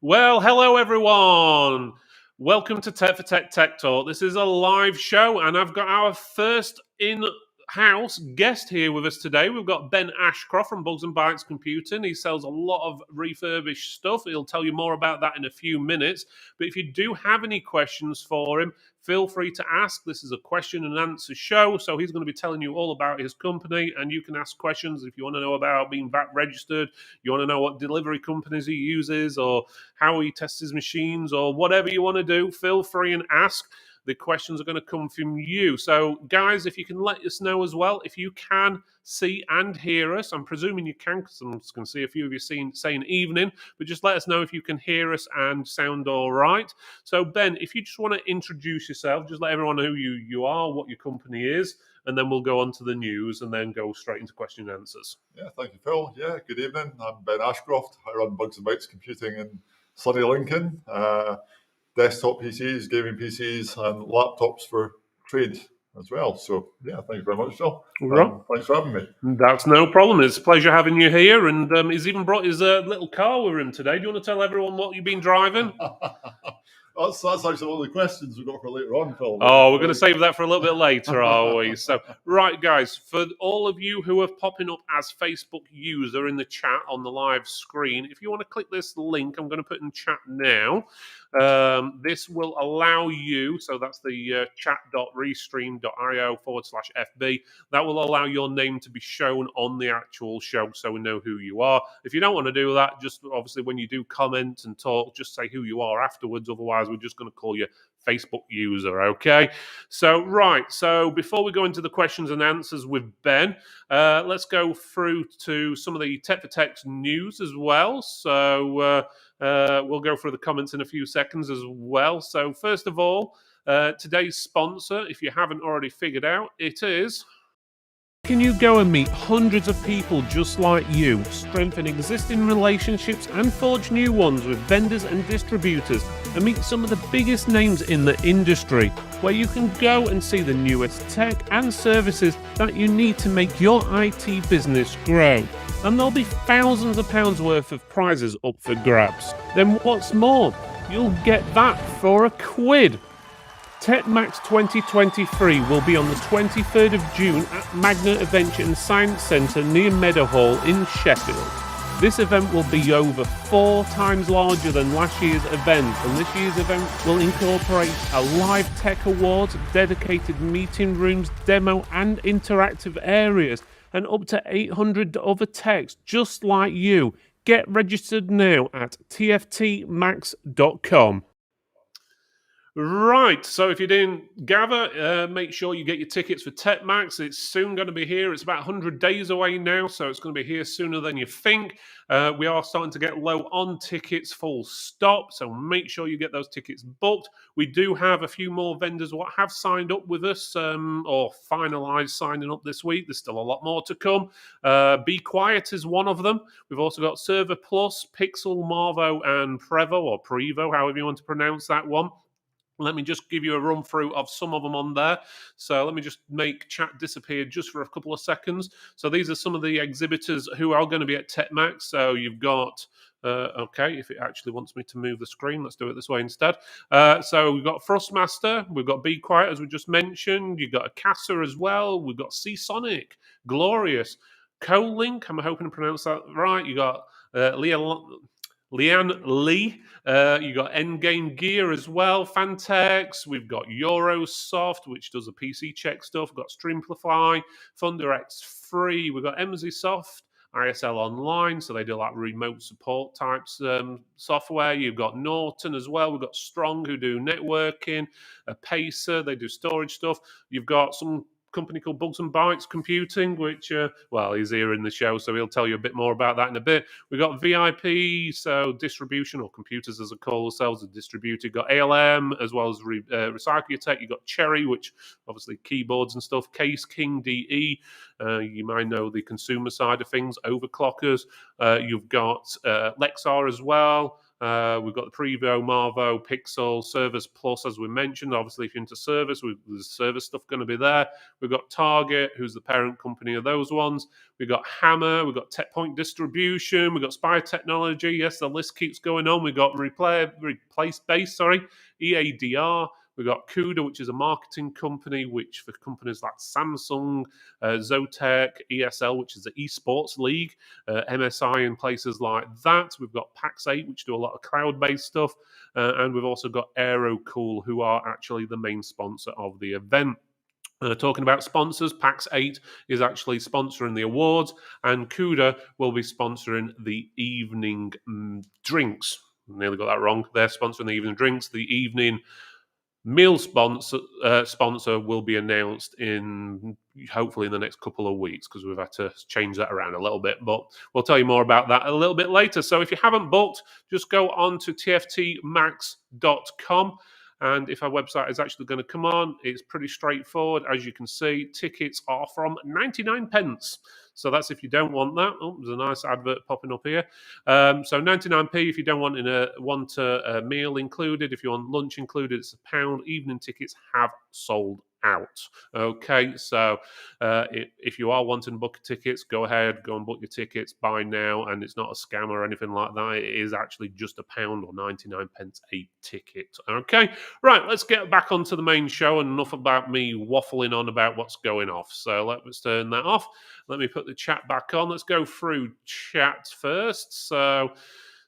Well, hello everyone. Welcome to Tech for Tech Tech Talk. This is a live show, and I've got our first in-house guest here with us today. We've got Ben Ashcroft from Bugs Bytes Computing. He sells a lot of refurbished stuff. He'll tell you more about that in a few minutes. But if you do have any questions for him, feel free to ask. This is a question and answer show, so he's going to be telling you all about his company, and you can ask questions if you want to know about being VAT registered, you want to know what delivery companies he uses, or how he tests his machines, or whatever you want to do. Feel free and ask. The questions are going to come from you. So, guys, if you can let us know as well, if you can see and hear us. I'm presuming you can, because I can see a few of you saying evening, but just let us know if you can hear us and sound all right. So, Ben, if you just want to introduce yourself, just let everyone know who you are, what your company is, and then we'll go on to the news and then go straight into question and answers. Yeah, thank you, Phil. Yeah, good evening. I'm Ben Ashcroft. I run Bugs Bytes Computing in sunny Lincoln. Desktop PCs, gaming PCs, and laptops for trade as well. So, yeah, thank you very much, Phil. Right. Thanks for having me. That's no problem. It's a pleasure having you here. And he's even brought his little car with him today. Do you want to tell everyone what you've been driving? That's actually one of the questions we've got for later on, Phil. Oh, we're going to save that for a little bit later, are we? So, right, guys, for all of you who are popping up as Facebook user in the chat on the live screen, if you want to click this link, I'm going to put in chat now. This will allow you, so that's the chat.restream.io/FB, that will allow your name to be shown on the actual show so we know who you are. If you don't want to do that, just obviously when you do comment and talk, just say who you are afterwards. Otherwise, we're just going to call you Facebook user, okay? So, right, so before we go into the questions and answers with Ben, let's go through to some of the Tech for Tech's news as well. So, we'll go through the comments in a few seconds as well. So, first of all, today's sponsor, if you haven't already figured out, it is... Can you go and meet hundreds of people just like you, strengthen existing relationships and forge new ones with vendors and distributors, and meet some of the biggest names in the industry, where you can go and see the newest tech and services that you need to make your IT business grow. And there'll be thousands of pounds worth of prizes up for grabs. Then what's more, you'll get that for a quid. TechMax 2023 will be on the 23rd of June at Magna Adventure and Science Centre near Meadowhall in Sheffield. This event will be over 4 times larger than last year's event, and this year's event will incorporate a live tech awards, dedicated meeting rooms, demo and interactive areas, and up to 800 other techs just like you. Get registered now at tftmax.com. Right, so if you didn't gather, make sure you get your tickets for TechMax. It's soon going to be here. It's about 100 days away now, so it's going to be here sooner than you think. We are starting to get low on tickets, full stop, so make sure you get those tickets booked. We do have a few more vendors what have signed up with us, or finalised signing up this week. There's still a lot more to come. Be Quiet is one of them. We've also got Server Plus, Pixel, Marvo, and Prevo, or Prevo, however you want to pronounce that one. Let me just give you a run through of some of them on there. So let me just make chat disappear just for a couple of seconds. So these are some of the exhibitors who are going to be at TechMax. So you've got, okay, if it actually wants me to move the screen, let's do it this way instead. So we've got Thrustmaster, we've got Be Quiet, as we just mentioned. You've got a Casa as well. We've got Seasonic, Glorious, CoLink, I'm hoping to pronounce that right. You got Leanne Lee, you got Endgame Gear as well, Fantex, we've got Eurosoft, which does the PC check stuff, we've got Streamplify, ThunderX Free, we've got MZSoft, ISL Online, so they do like remote support types software. You've got Norton as well, we've got Strong, who do networking, Pacer, they do storage stuff. You've got some company called Bugs Bytes Computing, which, well, he's here in the show, so he'll tell you a bit more about that in a bit. We've got VIP, so distribution, or computers as they call themselves, a distributor. You've got ALM, as well as Recycle Your Tech. You've got Cherry, which obviously keyboards and stuff. Case King DE, you might know the consumer side of things. Overclockers. You've got Lexar as well. We've got the Prevo, Marvo, Pixel, Service Plus, as we mentioned. Obviously, if you're into service, there's service stuff going to be there. We've got Target, who's the parent company of those ones. We've got Hammer. We've got TechPoint Distribution. We've got Spire Technology. Yes, the list keeps going on. We've got Replace Base, EADR. We've got CUDA, which is a marketing company, which for companies like Samsung, Zotac, ESL, which is the esports league, MSI and places like that. We've got Pax8, which do a lot of cloud-based stuff. And we've also got AeroCool, who are actually the main sponsor of the event. Talking about sponsors, Pax8 is actually sponsoring the awards, and CUDA will be sponsoring the evening drinks. Nearly got that wrong. They're sponsoring the evening drinks. The evening meal sponsor will be announced hopefully in the next couple of weeks, because we've had to change that around a little bit, but we'll tell you more about that a little bit later. So if you haven't booked, just go on to tftmax.com. And if our website is actually going to come on, it's pretty straightforward. As you can see, tickets are from 99 pence. So that's if you don't want that. Oh, there's a nice advert popping up here. So 99p if you don't want a meal included. If you want lunch included, it's £1. Evening tickets have sold out. Okay, so if you are wanting to book tickets, go ahead, go and book your tickets, buy now, and it's not a scam or anything like that. It is actually just £1 or 99 pence a ticket. Okay, right, let's get back onto the main show, and enough about me waffling on about what's going off. So let's turn that off. Let me put the chat back on. Let's go through chat first.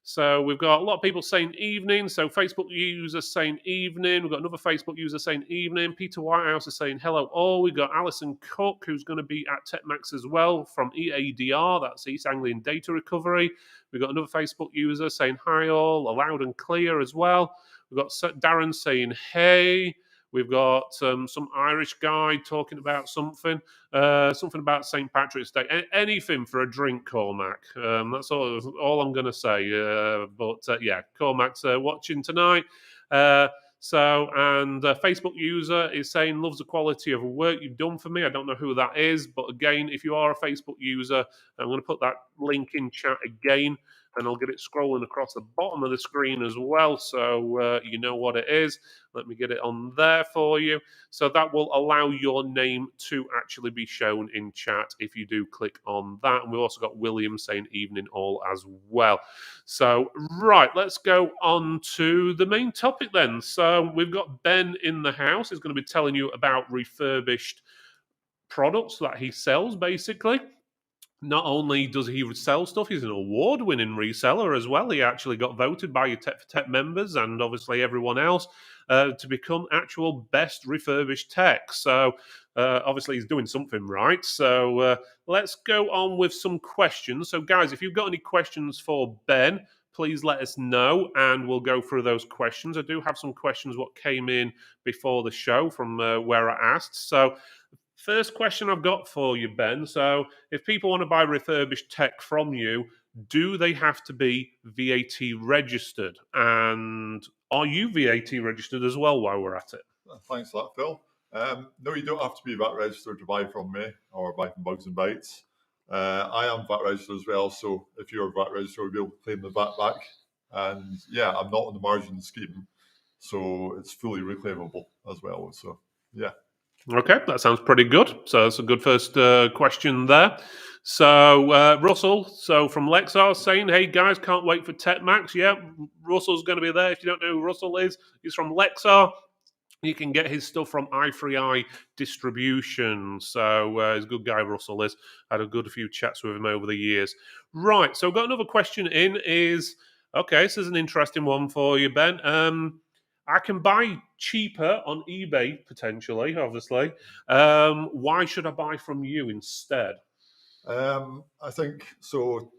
So we've got a lot of people saying evening. So Facebook user saying evening. We've got another Facebook user saying evening. Peter Whitehouse is saying hello all. We've got Alison Cook, who's going to be at TechMax as well from EADR. That's East Anglian Data Recovery. We've got another Facebook user saying hi all, loud and clear as well. We've got Darren saying hey. We've got some Irish guy talking about something about St. Patrick's Day. Anything for a drink, Cormac. That's all I'm going to say. Yeah, Cormac's watching tonight. Facebook user is saying, loves the quality of work you've done for me. I don't know who that is, but again, if you are a Facebook user, I'm going to put that link in chat again, and I'll get it scrolling across the bottom of the screen as well, so you know what it is. Let me get it on there for you. So that will allow your name to actually be shown in chat if you do click on that. And we've also got William saying evening all as well. So, right, let's go on to the main topic then. So we've got Ben in the house. He's going to be telling you about refurbished products that he sells, basically. Not only does he sell stuff, he's an award-winning reseller as well. He actually got voted by your Tech for Tech members and obviously everyone else to become actual best refurbished tech. So obviously he's doing something right. So let's go on with some questions. So guys, if you've got any questions for Ben, please let us know and we'll go through those questions. I do have some questions what came in before the show from where I asked. So first question I've got for you, Ben. So if people want to buy refurbished tech from you, do they have to be VAT registered? And are you VAT registered as well while we're at it? Thanks for that, Phil. No, you don't have to be VAT registered to buy from me or buy from Bugs and Bytes. I am VAT registered as well, so if you're VAT registered, you'll be able to claim the VAT back. And yeah, I'm not on the margin scheme, so it's fully reclaimable as well. So yeah. Okay, that sounds pretty good. So that's a good first question there. So Russell, from Lexar, saying, hey guys, can't wait for TechMax. Yeah, Russell's going to be there. If you don't know who Russell is, he's from Lexar. You can get his stuff from i3i Distribution. So he's a good guy, Russell is. Had a good few chats with him over the years. Right, so got another question in is, okay, this is an interesting one for you, Ben. I can buy cheaper on eBay, potentially, obviously. Why should I buy from you instead? I think, so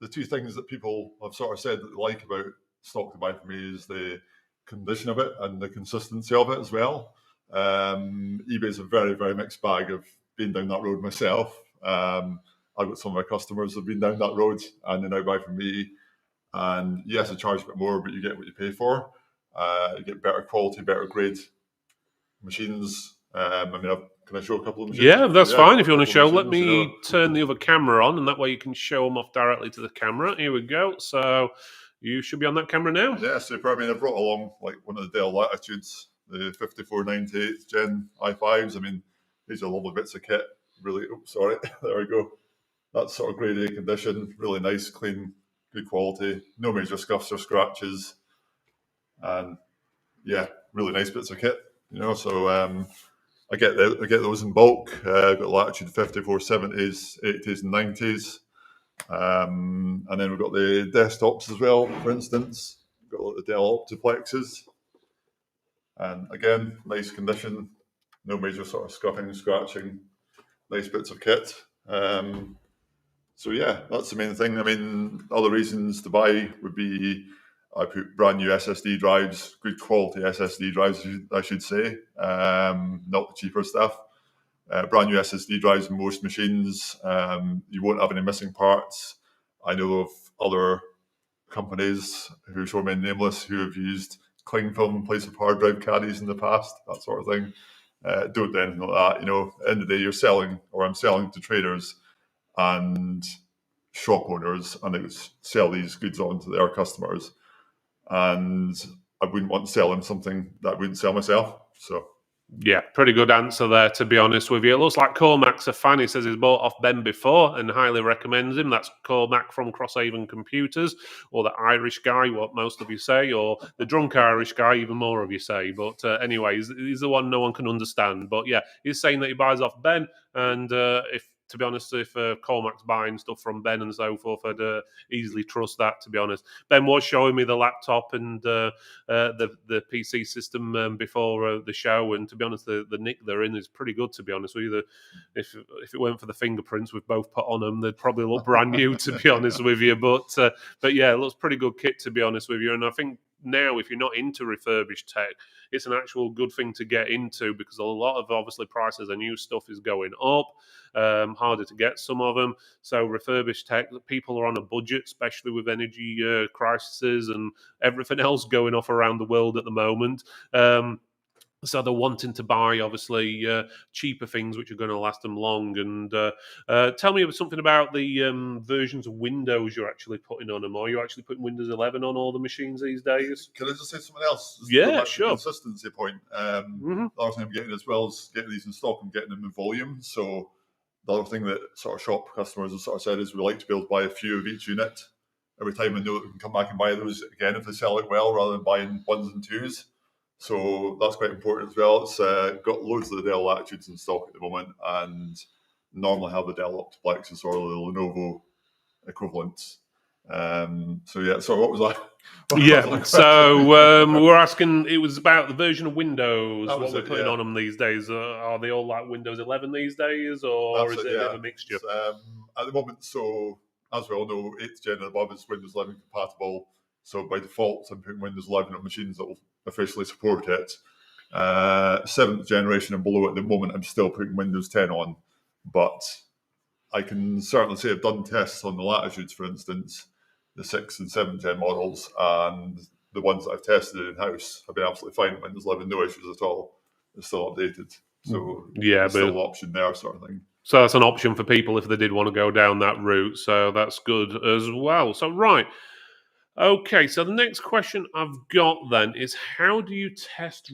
the two things that people have sort of said that they like about stock to buy from me is the condition of it and the consistency of it as well. eBay's a very, very mixed bag. Of been down that road myself. I've got some of my customers that have been down that road and they now buy from me. And yes, I charge a bit more, but you get what you pay for. You get better quality, better grade machines. Can I show a couple of machines? Yeah, that's fine. If you want to show, let me turn the other camera on, and that way you can show them off directly to the camera. Here we go. So You should be on that camera now. Yeah, super. I mean, I brought along like one of the Dell Latitudes, the 5498 Gen i5s. I mean, these are lovely bits of kit. Really, sorry, there we go. That's sort of grade A condition, really nice, clean, good quality, no major scuffs or scratches, and yeah, really nice bits of kit. So I get those in bulk. I've got Latitude 5470s, 80s, and 90s. And then we've got the desktops as well, for instance. We've got the Dell Optiplexes. And again, nice condition, no major sort of scuffing, scratching, nice bits of kit. So yeah, that's the main thing. I mean, other reasons to buy would be I put brand new SSD drives, good quality SSD drives, I should say, not the cheaper stuff. Brand new SSD drives in most machines. You won't have any missing parts. I know of other companies who shall remain nameless who have used cling film in place of hard drive caddies in the past, that sort of thing. Don't do anything like that. At the end of the day, you're selling, or I'm selling to traders and shop owners, and they sell these goods on to their customers. And I wouldn't want to sell them something that I wouldn't sell myself. So yeah, pretty good answer there, to be honest with you. It looks like Cormac's a fan. He says he's bought off Ben before and highly recommends him. That's Cormac from Crosshaven Computers, or the Irish guy, what most of you say, or the drunk Irish guy, even more of you say. But anyway, he's the one no one can understand. But yeah, he's saying that he buys off Ben, and to be honest, if Cormac's buying stuff from Ben and so forth, I'd easily trust that, to be honest. Ben was showing me the laptop and the PC system before the show, and to be honest, the nick they're in is pretty good, to be honest with you. If it weren't for the fingerprints we've both put on them, they'd probably look brand new, to be honest with you. But yeah, it looks pretty good kit, to be honest with you. And I think now, if you're not into refurbished tech, it's an actual good thing to get into, because a lot of obviously prices of new stuff is going up. Harder to get some of them. So refurbished tech, people are on a budget, especially with energy crises and everything else going off around the world at the moment. So they're wanting to buy, obviously, cheaper things which are going to last them long. And tell me something about the versions of Windows you're actually putting on them. Are you actually putting Windows 11 on all the machines these days? can I just say something else? Just Yeah, go back to sure. the consistency point. The other thing I'm getting as well is getting these in stock and getting them in volume. So the other thing that sort of shop customers have sort of said is we like to be able to buy a few of each unit every time and know that we can come back and buy those again if they sell it well, rather than buying ones and twos. So that's quite important as well. It's got loads of the Dell Latitudes in stock at the moment, and normally have the Dell Optiplexes or the Lenovo equivalents. So yeah, so what was that? Yeah, so we're asking, it was about the version of Windows That was what we're it, putting yeah. on them these days. Are they all like Windows 11 these days, or That's is it a bit of a mixture? At the moment, so as we all know, 8th gen and above is Windows 11 compatible. So by default, I'm putting Windows 11 on machines that will officially support it. 7th generation and below at the moment, I'm still putting Windows 10 on. But I can certainly say I've done tests on the Latitudes, for instance, the 6th and 7th gen models, and the ones that I've tested in-house have been absolutely fine. Windows 11, no issues at all. It's still updated. So Yeah, there's but still an option there, sort of thing. so that's an option for people if they did want to go down that route. So that's good as well. So right. Okay, so the next question I've got then is, how do you test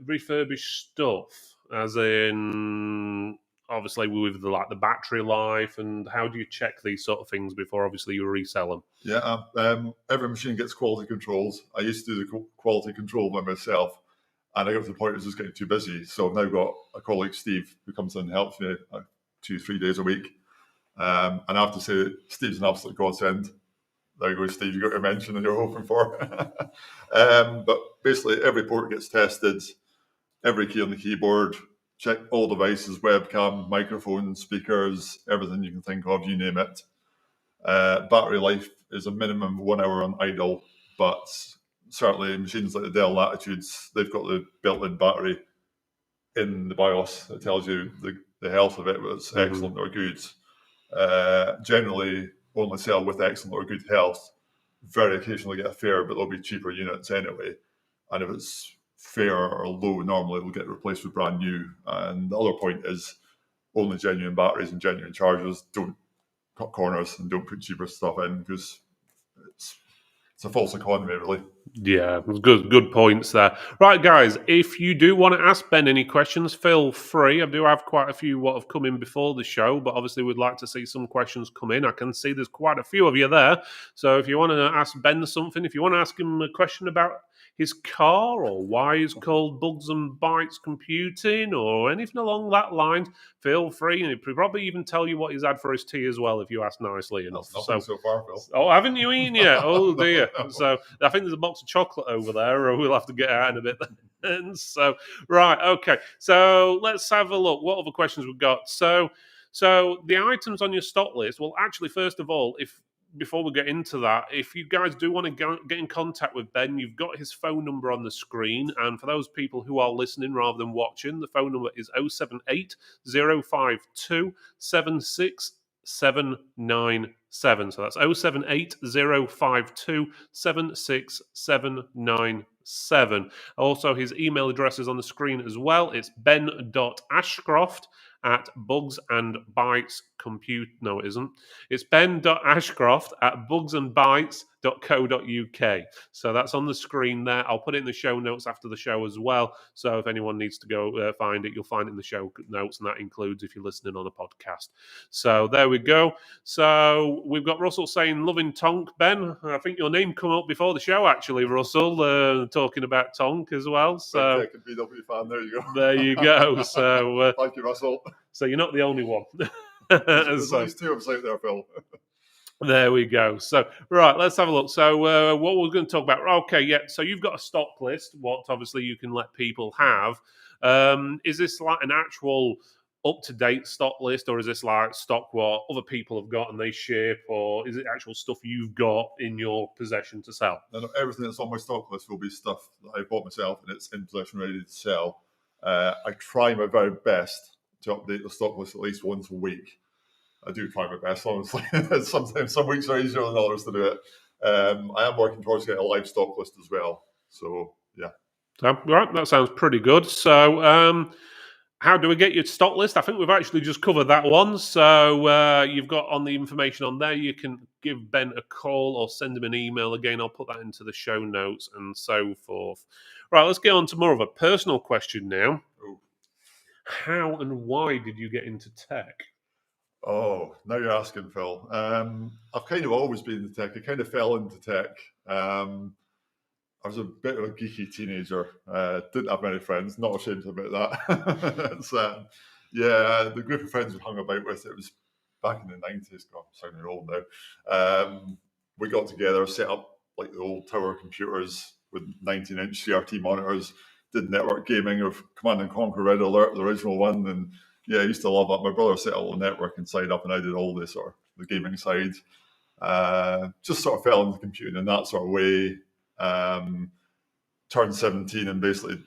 refurbished stuff? As in, obviously with the battery life, and how do you check these sort of things before obviously you resell them? Yeah, every machine gets quality controls. I used to do the quality control by myself, and I got to the point it was just getting too busy. So I've now got a colleague, Steve, who comes in and helps me 2-3 days a week. And I have to say, Steve's an absolute godsend. There you go, Steve, you got your mention that you're hoping for. But basically, every port gets tested, every key on the keyboard, check all devices, webcam, microphones, speakers, everything you can think of, you name it. Battery life is a minimum of 1 hour on idle, but certainly machines like the Dell Latitudes, they've got the built-in battery in the BIOS that tells you the health of it, whether it's excellent or good. Generally, only sell with excellent or good health. Very occasionally get a fair, but they'll be cheaper units anyway. And if it's fair or low, normally they'll get replaced with brand new. And the other point is only genuine batteries and genuine chargers. Don't cut corners and don't put cheaper stuff in, because it's a false economy, really. Yeah, good points there. Right, guys, if you do want to ask Ben any questions, feel free. I do have quite a few what have come in before the show, but obviously we'd like to see some questions come in. I can see there's quite a few of you there. So if you want to ask Ben something, if you want to ask him a question about his car or why it's called Bugs and Bytes Computing or anything along that line, feel free. And he'll probably even tell you what he's had for his tea as well if you ask nicely enough. That's nothing so far, Phil. Oh, haven't you eaten yet? Oh No, dear. no. So I think there's a box of chocolate over there, or we'll have to get out in a bit. And so, right, okay. So let's have a look. What other questions we've got? So the items on your stock list. Well, actually, first of all, if before we get into that, if you guys do want to get in contact with Ben, you've got his phone number on the screen. And for those people who are listening rather than watching, the phone number is 078 052 76797. So that's 078 052 76797. Also, his email address is on the screen as well. It's ben.ashcroft at Bugs and Bytes Compute. No, it isn't. It's ben.ashcroft at bugsandbytes.co.uk. So that's on the screen there. I'll put it in the show notes after the show as well. So if anyone needs to go find it, you'll find it in the show notes, and that includes if you're listening on a podcast. So there we go. So we've got Russell saying, loving Tonk, Ben. I think your name come up before the show, actually, Russell, talking about Tonk as well. So Tech and BW fan, there you go. There you go. So Thank you, Russell. So you're not the only one. There's at least two of us out there, Phil. There we go. So, right, let's have a look. So, what we're going to talk about. Okay, yeah. So, you've got a stock list, what obviously you can let people have. Is this like an actual up to date stock list, or is this like stock what other people have got and they ship, or is it actual stuff you've got in your possession to sell? No, everything that's on my stock list will be stuff that I bought myself and it's in possession ready to sell. I try my very best to update the stock list at least once a week. I do try my best, honestly. Sometimes some weeks are easier than others to do it. I am working towards getting a live stock list as well. So, yeah. So, right, that sounds pretty good. So, how do we get your stock list? I think we've actually just covered that one. So you've got on the information on there. You can give Ben a call or send him an email. Again, I'll put that into the show notes and so forth. Right, let's get on to more of a personal question now. Ooh. How and why did you get into tech? Oh, now you're asking, Phil. I've kind of always been into tech. I kind of fell into tech. I was a bit of a geeky teenager. Didn't have many friends. Not ashamed about that. It's, yeah, the group of friends we hung about with, it was back in the 90s. God, I'm sounding old now. We got together, set up like the old tower computers with 19-inch CRT monitors, did network gaming of Command & Conquer Red Alert, the original one. And yeah, I used to love that. My brother set up the networking side up and I did all this sort of the gaming side. Just sort of fell into computing in that sort of way. Turned 17 and basically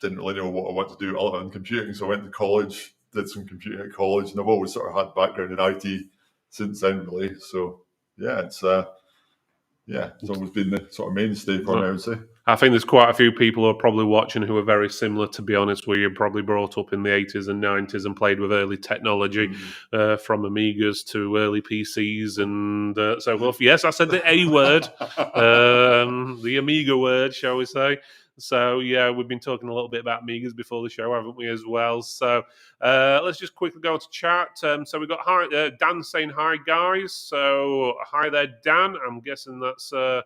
didn't really know what I wanted to do other than computing. So I went to college, did some computing at college, and I've always sort of had background in IT since then, really. So yeah, it's always been the sort of mainstay for me, I would say. I think there's quite a few people who are probably watching who are very similar, to be honest, where you're probably brought up in the 80s and 90s and played with early technology, from Amigas to early PCs and so forth. Yes, I said the A word, the Amiga word, shall we say. So, yeah, we've been talking a little bit about Amigas before the show, haven't we, as well? So, let's just quickly go to chat. So, we've got Dan saying hi, guys. So, hi there, Dan. I'm guessing that's a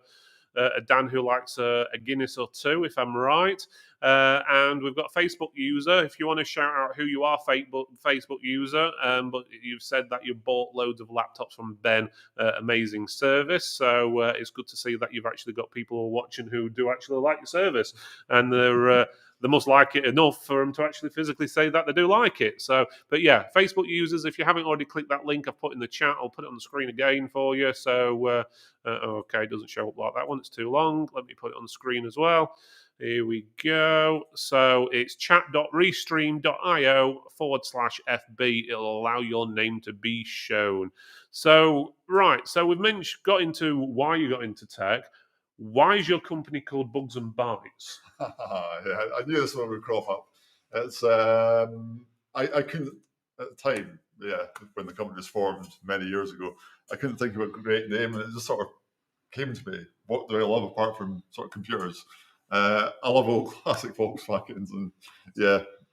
Dan who likes a Guinness or two, if I'm right. And we've got a Facebook user. If you want to shout out who you are, Facebook user, but you've said that you bought loads of laptops from Ben. Amazing service. So it's good to see that you've actually got people who are watching who do actually like your service, and they must like it enough for them to actually physically say that they do like it. So, but yeah, Facebook users, if you haven't already clicked that link I've put in the chat, I'll put it on the screen again for you. So, okay, it doesn't show up like that one. It's too long. Let me put it on the screen as well. Here we go. So it's chat.restream.io/FB. It'll allow your name to be shown. So, right. So we've got into why you got into tech. Why is your company called Bugs and Bytes? Yeah, I knew this one would crop up. It's I couldn't at the time, yeah, when the company was formed many years ago, I couldn't think of a great name, and it just sort of came to me, what do I love apart from sort of computers? I love old classic Volkswagens, and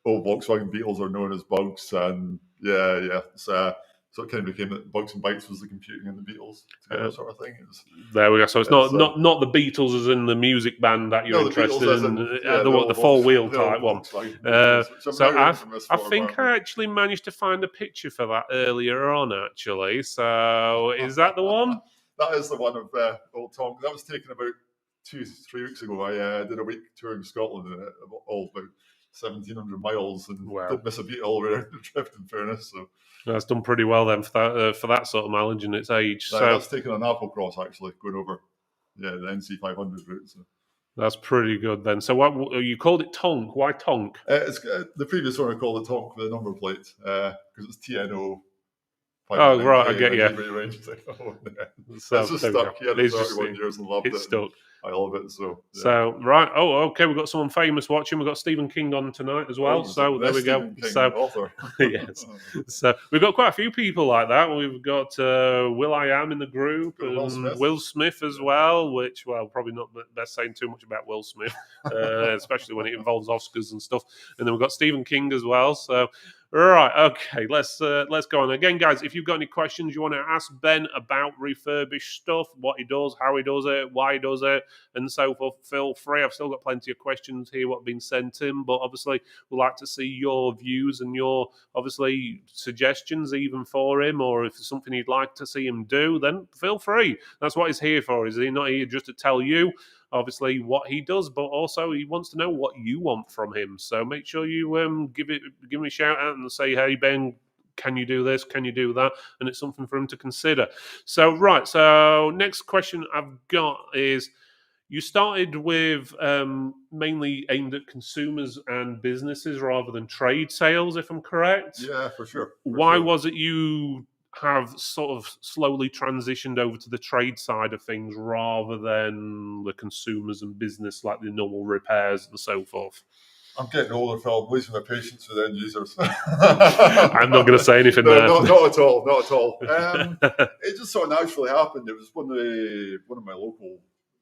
old Volkswagen Beetles are known as Bugs, and so it kind of became that Bugs and Bytes was the computing and the Beatles together sort of thing. There we go. So it's not the Beatles as in the music band that you're interested in, the 4-wheel type one. So I think I actually managed to find a picture for that earlier on, actually. So is that the one? That is the one of Old Tonk. That was taken about 2-3 weeks ago. I did a week touring Scotland in it, all about 1,700 miles, and didn't miss a beat all the way around the trip, in fairness. So that's done pretty well then for that sort of mileage and its age. That's taken an Applecross, actually, going over the NC 500 route. So. That's pretty good then. So what you called it Tonk? Why Tonk? It's the previous one I called it Tonk with a number plate because it's TNO. Oh right, I get you. So it's just stuck. He had it 31 years and loved it. It's stuck. I love it. So right. Oh, okay. We've got someone famous watching. We've got Stephen King on tonight as well. So there we go. Author. Yes. So we've got quite a few people like that. We've got will.i.am in the group and Will Smith as well. Which probably not the best saying too much about Will Smith, especially when it involves Oscars and stuff. And then we've got Stephen King as well. So. Right, okay, let's go on. Again, guys, if you've got any questions you want to ask Ben about refurbished stuff, what he does, how he does it, why he does it, and so forth, feel free. I've still got plenty of questions here what have been sent in, but obviously we'd like to see your views and your, obviously, suggestions even for him, or if there's something you'd like to see him do, then feel free. That's what he's here for. Is he not here just to tell you obviously what he does, but also he wants to know what you want from him. So make sure you give him a shout out and say, hey Ben, can you do this? Can you do that? And it's something for him to consider. So next question I've got is, you started with mainly aimed at consumers and businesses rather than trade sales, if I'm correct. Yeah, for sure. Why was it you have sort of slowly transitioned over to the trade side of things rather than the consumers and business, like the normal repairs and so forth? I'm getting older, Phil. I'm losing my patience with end users. I'm not going to say anything there. Not at all. Not at all. It just sort of naturally happened. It was one of my local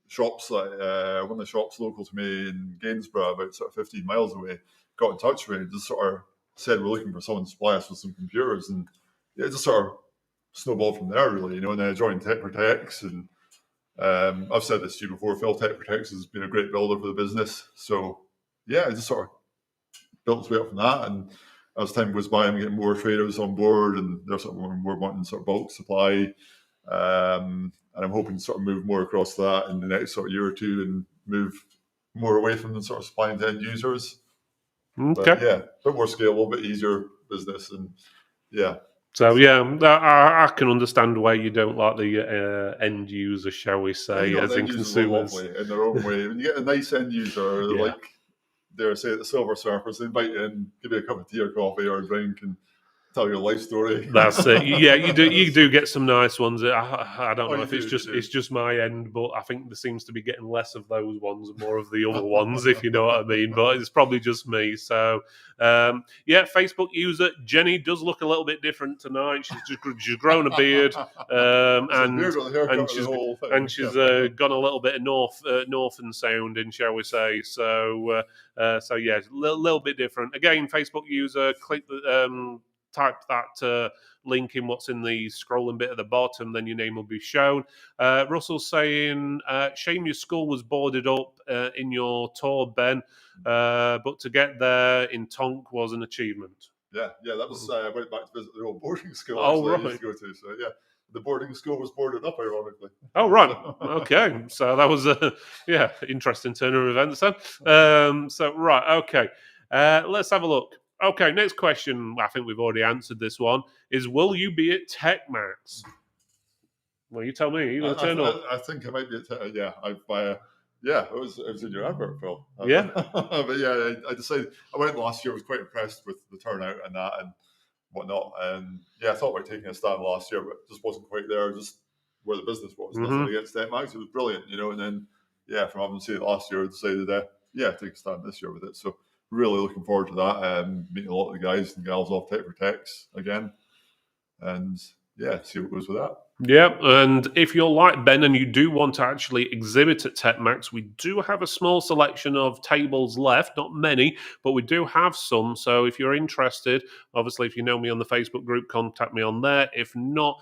shops, one of the shops local to me in Gainsborough, about sort of 15 miles away, got in touch with me and just sort of said, we're looking for someone to supply us with some computers. And it just sort of snowballed from there, really, And then I joined Tech Protects, and I've said this to you before, Phil. Tech Protects has been a great builder for the business. So, I just sort of built its way up from that. And as time goes by, I'm getting more traders on board, and they're sort of more wanting sort of bulk supply. And I'm hoping to sort of move more across that in the next sort of year or two and move more away from the sort of supplying to end users. Okay. But, a bit more scalable, a bit easier business, and So I can understand why you don't like the end user, shall we say, as in consumers. Lovely in their own way. When you get a nice end user, like dare I say it, the Silver Surfers, they invite you in, give you a cup of tea or coffee or a drink, and tell your life story. That's it. Yeah, you do get some nice ones. I don't know if it's just my end, but I think there seems to be getting less of those ones and more of the other ones, if you know what I mean. But it's probably just me. So Facebook user Jenny does look a little bit different tonight. She's grown a beard, and she's gone a little bit of northern sounding, shall we say? So a little bit different. Again, Facebook user, click the. Type that link in what's in the scrolling bit at the bottom, then your name will be shown. Russell's saying, shame your school was boarded up in your tour, Ben, but to get there in Tonk was an achievement. Yeah, that was, I went back to visit the old boarding school I used to go to. So, the boarding school was boarded up, ironically. Oh, right. Okay. So that was interesting turn of events then. Okay. Let's have a look. Okay, next question. I think we've already answered this one. Is will you be at TechMax? Well, you tell me. Are you going to turn up? I think I might be at TechMax. It was in your advert, Phil. But I decided I went last year. I was quite impressed with the turnout and that and whatnot. And I thought about taking a stand last year, but it just wasn't quite there. Just where the business was. Nothing against TechMax. It was brilliant, And then from having seen it last year, I decided take a stand this year with it. So. Really looking forward to that. Meeting a lot of the guys and gals off Tech Protects again, and see what goes with that. Yeah, and if you're like Ben and you do want to actually exhibit at TechMax, we do have a small selection of tables left, not many, but we do have some. So if you're interested, obviously, if you know me on the Facebook group, contact me on there. If not,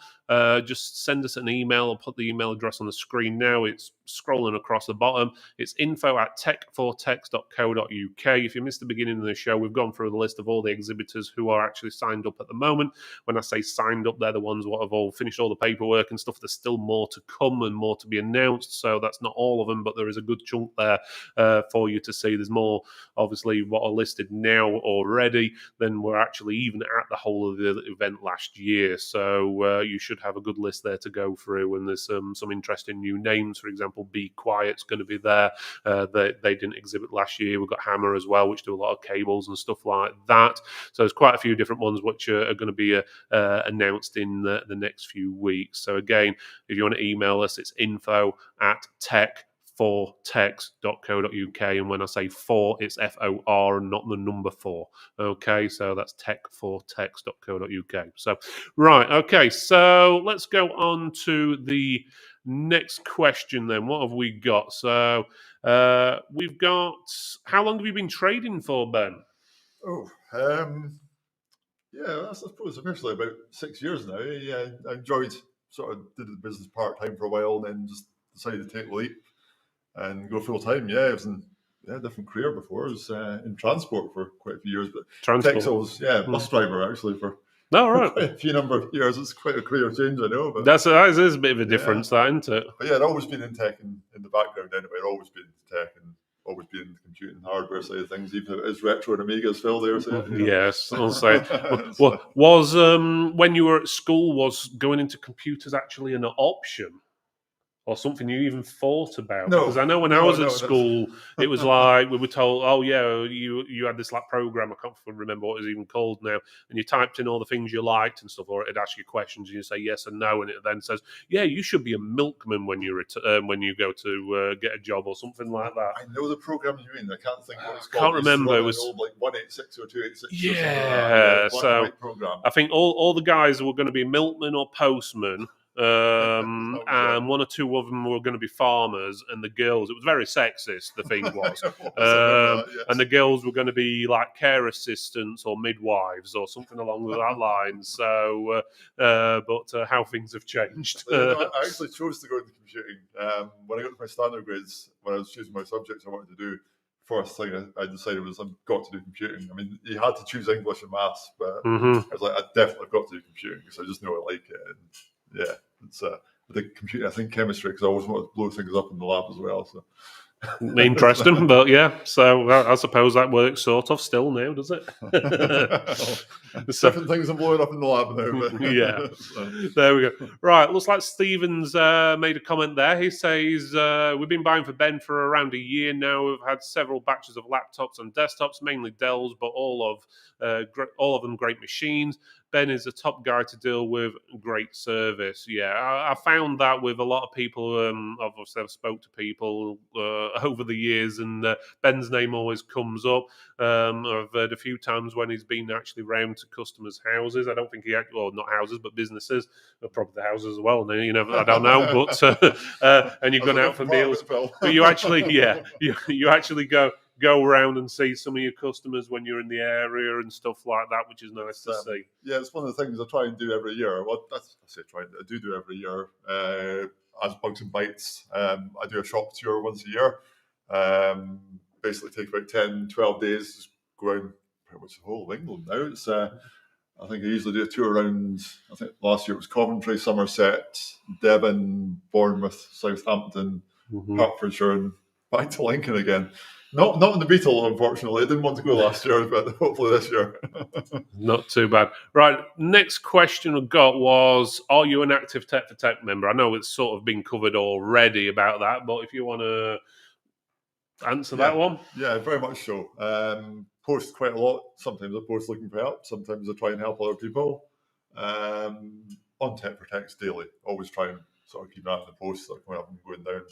just send us an email. I'll put the email address on the screen now. It's scrolling across the bottom. It's info@tech4tex.co.uk. If you missed the beginning of the show, we've gone through the list of all the exhibitors who are actually signed up at the moment. When I say signed up, they're the ones what have all finished all the paperwork and stuff. There's still more to come and more to be announced. So that's not all of them, but there is a good chunk there for you to see. There's more, obviously, what are listed now already than were actually even at the whole of the event last year. So you should have a good list there to go through. And there's some interesting new names. For example, Be Quiet's going to be there. They didn't exhibit last year. We've got Hammer as well, which do a lot of cables and stuff like that. So there's quite a few different ones which are going to be announced in the next few weeks. So again, if you want to email us, it's info@tech4tex.co.uk, and when I say 4, it's FOR and not the number 4. Okay, so that's tech4tex.co.uk. So right, okay, so let's go on to the next question then. What have we got? So we've got, how long have you been trading for, Ben? Oh, yeah, I suppose officially about 6 years now. Yeah, I enjoyed sort of did the business part time for a while, and then just decided to take the leap and go full time. Yeah, I was in a different career before. I was in transport for quite a few years, but Transport. Texels, bus driver actually for Oh, right. quite a few number of years. It's quite a career change, I know. But That is a bit of a difference, that, isn't it? But yeah, I'd always been in tech in the background anyway. I'd always been in tech and always been in the computing hardware side of things, even if it is retro and Amiga's still there. So, Yes, I'll say. Was when you were at school, was going into computers actually an option? Or something you even thought about? No, Because I know when I no, was no, at that's- school, it was like we were told, "Oh yeah, you had this like program. I can't remember what it was even called now." And you typed in all the things you liked and stuff, or it'd ask you questions, and you say yes and no, and it then says, "Yeah, you should be a milkman when you when you go to get a job or something like that." I know the program you mean. I can't think what it's Can't called. remember. It It was old, like 186 or 286 or something like that. yeah. Black and So white program. I think all the guys were going to be milkmen or postmen. And one or two of them were going to be farmers, and the girls, it was very sexist, the thing was. And the girls were going to be like care assistants or midwives or something along that line. So, but how things have changed. I actually chose to go into computing. When I got to my standard grades, when I was choosing my subjects I wanted to do, first thing I decided was I've got to do computing. I mean, you had to choose English and maths, but I was like, I definitely got to do computing because I just know I like it. And yeah, it's I think computing. I think chemistry because I always wanted to blow things up in the lab as well. So Interesting, but yeah. So I suppose that works sort of still now, does it? Different things are blowing up in the lab now. But Yeah, there we go. Right, looks like Stephen's made a comment there. He says we've been buying for Ben for around a year now. We've had several batches of laptops and desktops, mainly Dells, but all of them great machines. Ben is a top guy to deal with. Great service. Yeah, I found that with a lot of people. Obviously, I've spoke to people over the years, and Ben's name always comes up. I've heard a few times when he's been actually round to customers' houses. I don't think not houses, but businesses, probably the houses as well. You know, I don't know, but and you've gone out for meals, but you actually, you actually go around and see some of your customers when you're in the area and stuff like that, which is nice to see. Yeah, it's one of the things I try and do every year. Well, I do every year. As Bugs and Bytes, I do a shop tour once a year. Basically take about 10, 12 days, just go around pretty much the whole of England now. It's I think I usually do a tour around, I think last year it was Coventry, Somerset, Devon, Bournemouth, Southampton, Hertfordshire, and back to Lincoln again. Not in the Beetle, unfortunately. I didn't want to go last year, but hopefully this year. Not too bad. Right, next question we got was, are you an active Tech for Tech member? I know it's sort of been covered already about that, but if you want to answer that one. Yeah, very much so. Post quite a lot. Sometimes I post looking for help. Sometimes I try and help other people. On Tech for Tech's daily. Always try and sort of keep an eye on the posts that are coming up and going down.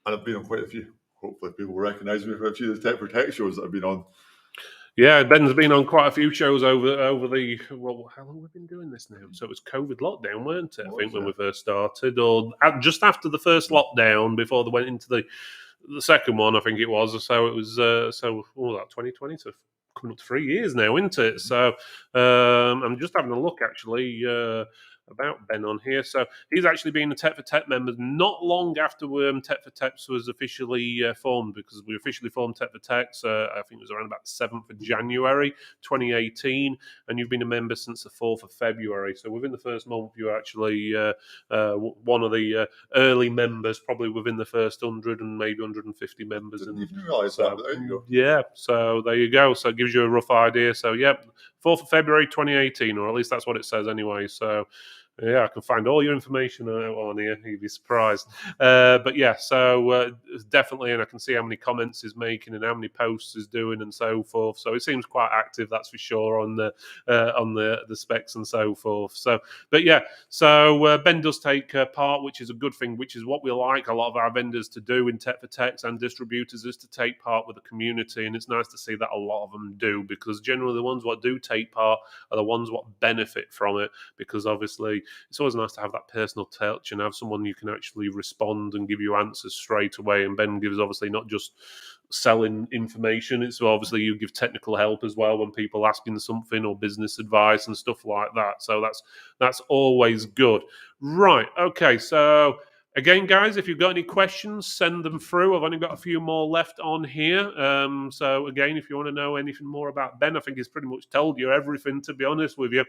And I've been on quite a few. Hopefully people will recognise me for a few of the Tech for Tech shows that I've been on. Yeah, Ben's been on quite a few shows over the how long have we been doing this now? So it was COVID lockdown, weren't it? I think when we first started, or just after the first lockdown, before they went into the second one, I think it was. So it was that 2020 to coming up to 3 years now, isn't it? So I'm just having a look actually. About Ben on here. So he's actually been a Tech for Tech member not long after Tech for Tech was officially formed, because we officially formed Tech for Tech. I think it was around about the 7th of January 2018, and you've been a member since the 4th of February. So within the first month, you're actually one of the early members, probably within the first 100 and maybe 150 members. Didn't even realise that, but there you go. Yeah, so there you go. So it gives you a rough idea. So, 4th of February 2018, or at least that's what it says anyway. So, yeah, I can find all your information on here. You'd be surprised. But yeah, so definitely, and I can see how many comments he's making and how many posts he's doing and so forth. So it seems quite active, that's for sure, on the specs and so forth. So, but yeah, so Ben does take part, which is a good thing, which is what we like a lot of our vendors to do in Tech for Techs and distributors, is to take part with the community. And it's nice to see that a lot of them do, because generally the ones what do take part are the ones what benefit from it, because obviously it's always nice to have that personal touch and have someone you can actually respond and give you answers straight away. And Ben gives obviously not just selling information, it's obviously you give technical help as well when people asking something, or business advice and stuff like that. So that's always good. Right, okay, so again, guys, if you've got any questions, send them through. I've only got a few more left on here. So again, if you want to know anything more about Ben, I think he's pretty much told you everything, to be honest with you.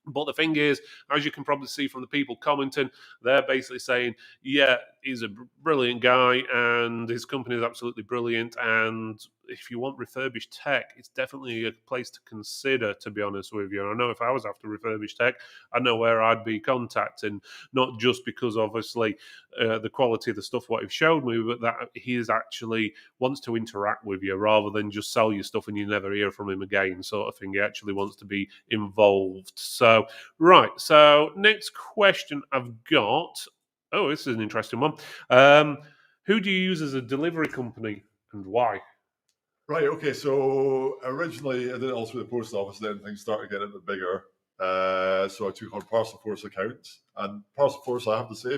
But the thing is, as you can probably see from the people commenting, they're basically saying, yeah, he's a brilliant guy and his company is absolutely brilliant. And if you want refurbished tech, it's definitely a place to consider, to be honest with you. And I know if I was after refurbished tech, I know where I'd be contacting, not just because obviously the quality of the stuff what he showed me, but that he is actually wants to interact with you rather than just sell you stuff and you never hear from him again, sort of thing. He actually wants to be involved. So, right. So, next question I've got. Oh, this is an interesting one. Who do you use as a delivery company and why? Right, okay, so originally I did it all through the post office, then things started getting a bit bigger. So I took on Parcel Force accounts. And Parcel Force, I have to say,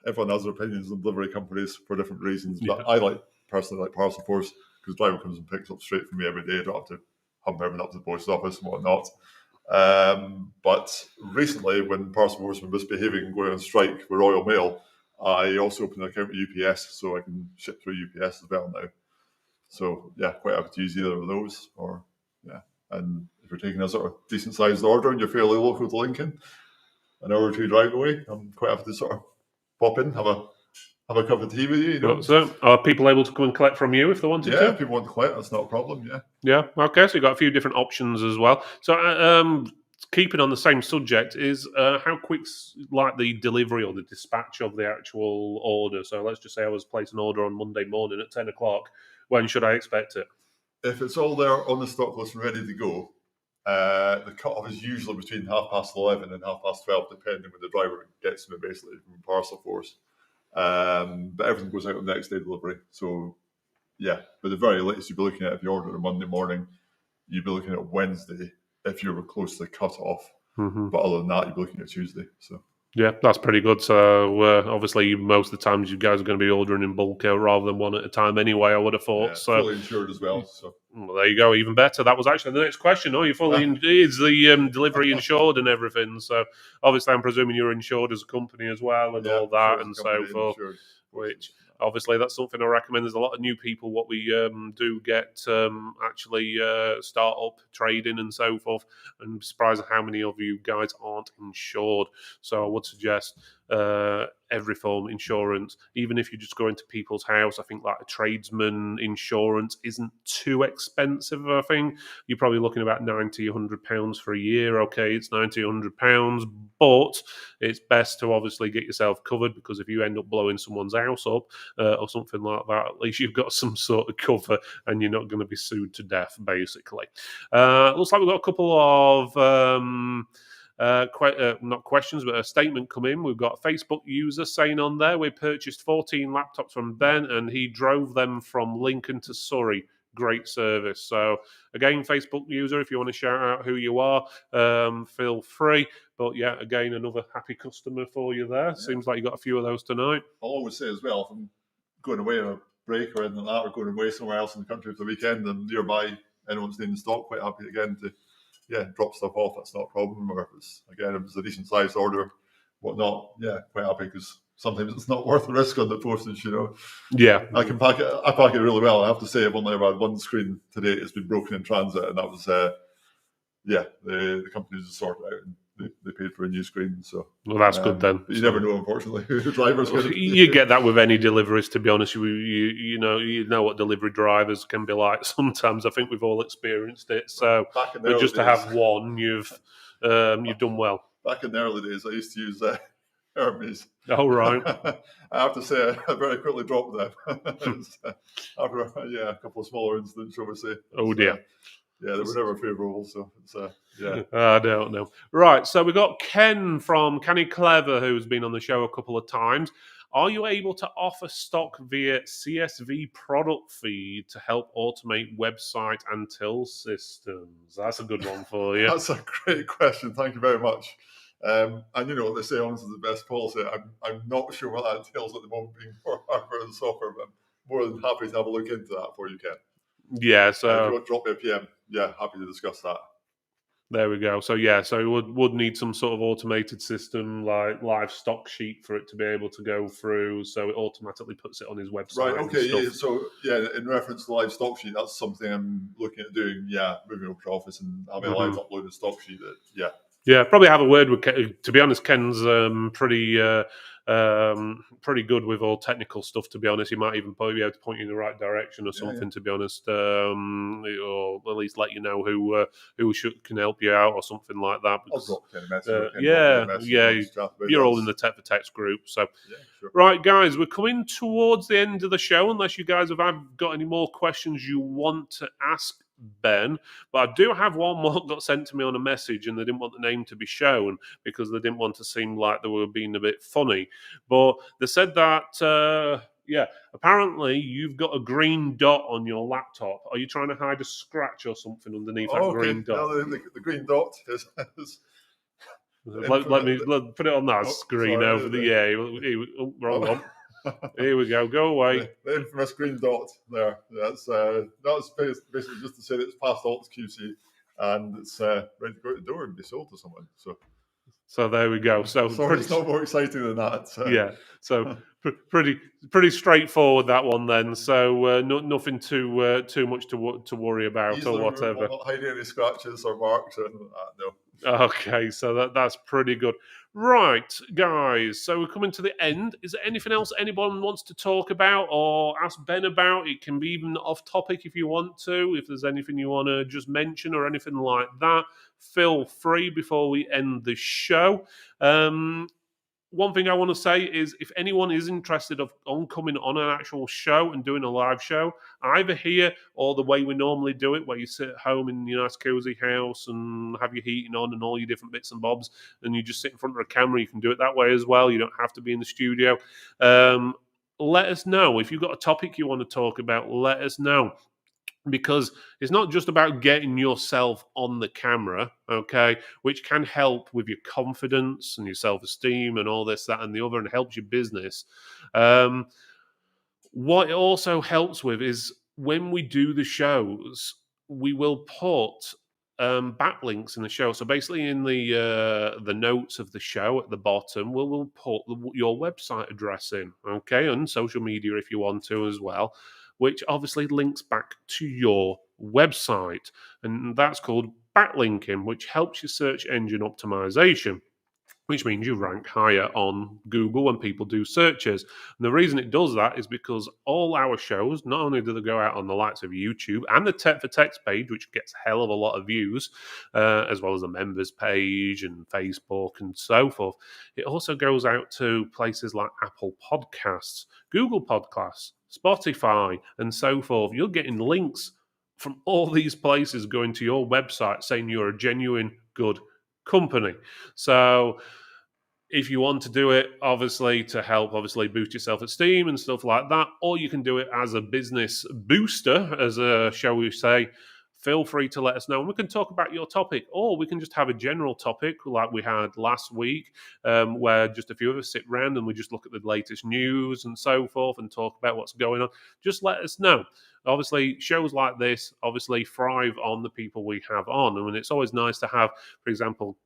everyone has their opinions on delivery companies for different reasons. But I personally like Parcel Force, because the driver comes and picks up straight from me every day. I don't have to hump everyone up to the post office and whatnot. But recently, when Parcel Force were misbehaving and going on strike with Royal Mail, I also opened an account with UPS, so I can ship through UPS as well now. So yeah, quite happy to use either of those. And if you're taking a sort of decent sized order and you're fairly local to Lincoln, an hour or two drive away, I'm quite happy to sort of pop in, have a cup of tea with you. So are people able to come and collect from you if they wanted to? Yeah, if people want to collect, that's not a problem. Yeah. Okay. So you've got a few different options as well. So keeping on the same subject, is how quick's like the delivery or the dispatch of the actual order? So let's just say I was placing an order on Monday morning at 10 o'clock. When should I expect it? If it's all there on the stock list and ready to go, the cut-off is usually between 11:30 and 12:30, depending when the driver gets to me, basically, from Parcel Force. But everything goes out on next day delivery. So, yeah, but the very latest you'd be looking at, if you order it Monday morning, you'd be looking at Wednesday if you were close to the cut-off. Mm-hmm. But other than that, you'd be looking at Tuesday. So. Yeah, that's pretty good. So obviously, most of the times you guys are going to be ordering in bulk rather than one at a time anyway, I would have thought. Yeah, so fully insured as well. So. Well, there you go, even better. That was actually the next question. Oh, you're fully is the delivery insured and everything? So obviously, I'm presuming you're insured as a company as well and all that and so forth. Which obviously that's something I recommend. There's a lot of new people what we do get actually start up trading and so forth. And I'm surprised at how many of you guys aren't insured. So I would suggest every form insurance, even if you just go into people's house. I think like a tradesman insurance isn't too expensive. I think you're probably looking about £90-100 for a year. Okay, it's £90-100, but it's best to obviously get yourself covered, because if you end up blowing someone's house up or something like that, at least you've got some sort of cover and you're not going to be sued to death, basically. Looks like we've got a couple of not questions, but a statement come in. We've got a Facebook user saying on there, we purchased 14 laptops from Ben and he drove them from Lincoln to Surrey. great service. So again, Facebook user, if you want to shout out who you are, feel free. But yeah, again, another happy customer for you there. Seems like you got a few of those tonight. I'll always say as well, if I'm going away on a break or anything like that, or going away somewhere else in the country for the weekend and nearby anyone's needing stock, quite happy again to drop stuff off. That's not a problem. Or if it's a decent sized order, whatnot, quite happy, because sometimes it's not worth the risk on the postage, Yeah. I pack it really well. I have to say, I've only ever had one screen today. It's been broken in transit, and that was the company just sorted it out, and they paid for a new screen. So that's good then. But you never know, unfortunately, who the driver's going to be. You get that with any deliveries, to be honest. You know what delivery drivers can be like sometimes. I think we've all experienced it. So but just to have one, you've done well. Back in the early days, I used to use Hermes. Oh, right. I have to say, I very quickly dropped them after a couple of smaller incidents, shall we say. Oh dear. They were never favourable, so it's I don't know. Right, so we've got Ken from Canny Clever, who's been on the show a couple of times. Are you able to offer stock via CSV product feed to help automate website and till systems? That's a good one for you. That's a great question. Thank you very much. And you know what they say, honest is the best policy. I'm not sure what that entails at the moment, being more hardware and software, but I'm more than happy to have a look into that for you, Ken. Yeah, so if you want to drop me a PM, happy to discuss that. There we go. So it would need some sort of automated system, like live stock sheet, for it to be able to go through, so it automatically puts it on his website. Right. Okay. So in reference to live stock sheet, that's something I'm looking at doing. Moving over to Office and having a live uploaded stock sheet. Probably have a word with Ken. To be honest, Ken's pretty good with all technical stuff, to be honest. He might even probably be able to point you in the right direction or something, to be honest, or at least let you know who can help you out or something like that. Because, I'll drop Ken a message. You're all in the Tech for Text group. So, sure. Right, guys, we're coming towards the end of the show, unless you guys have got any more questions you want to ask Ben. But I do have one more got sent to me on a message, and they didn't want the name to be shown because they didn't want to seem like they were being a bit funny. But they said that, apparently you've got a green dot on your laptop. Are you trying to hide a scratch or something underneath that green dot? No, the green dot is let me put it on that screen over the wrong one. Here we go. Go away. The infamous green dot there. That's basically just to say that it's passed all its QC and it's ready to go out the door and be sold to someone. So there we go. So it's not more exciting than that. So pretty straightforward, that one then. So nothing too much to worry about or whatever. Not hiding any scratches or marks or anything like that. No. Okay, so that's pretty good. Right, guys, so we're coming to the end. Is there anything else anyone wants to talk about or ask Ben about? It can be even off topic if you want to. If there's anything you want to just mention or anything like that, feel free before we end the show. One thing I want to say is, if anyone is interested on coming on an actual show and doing a live show, either here or the way we normally do it, where you sit at home in your nice cozy house and have your heating on and all your different bits and bobs, and you just sit in front of a camera, you can do it that way as well. You don't have to be in the studio. Let us know. If you've got a topic you want to talk about, let us know. Because it's not just about getting yourself on the camera, okay, which can help with your confidence and your self-esteem and all this, that, and the other, and helps your business. What it also helps with is when we do the shows, we will put backlinks in the show. So basically, in the notes of the show at the bottom, we'll put your website address in, okay, and social media if you want to as well, which obviously links back to your website. And that's called backlinking, which helps your search engine optimization, which means you rank higher on Google when people do searches. And the reason it does that is because all our shows, not only do they go out on the likes of YouTube and the Tech for Text page, which gets a hell of a lot of views, as well as the members page and Facebook and so forth, it also goes out to places like Apple Podcasts, Google Podcasts, Spotify, and so forth. You're getting links from all these places going to your website saying you're a genuine good company. So if you want to do it, obviously, to help boost your self-esteem and stuff like that, or you can do it as a business booster, shall we say, feel free to let us know and we can talk about your topic, or we can just have a general topic like we had last week, where just a few of us sit around and we just look at the latest news and so forth and talk about what's going on. Just let us know. Obviously, shows like this obviously thrive on the people we have on, and it's always nice to have, for example,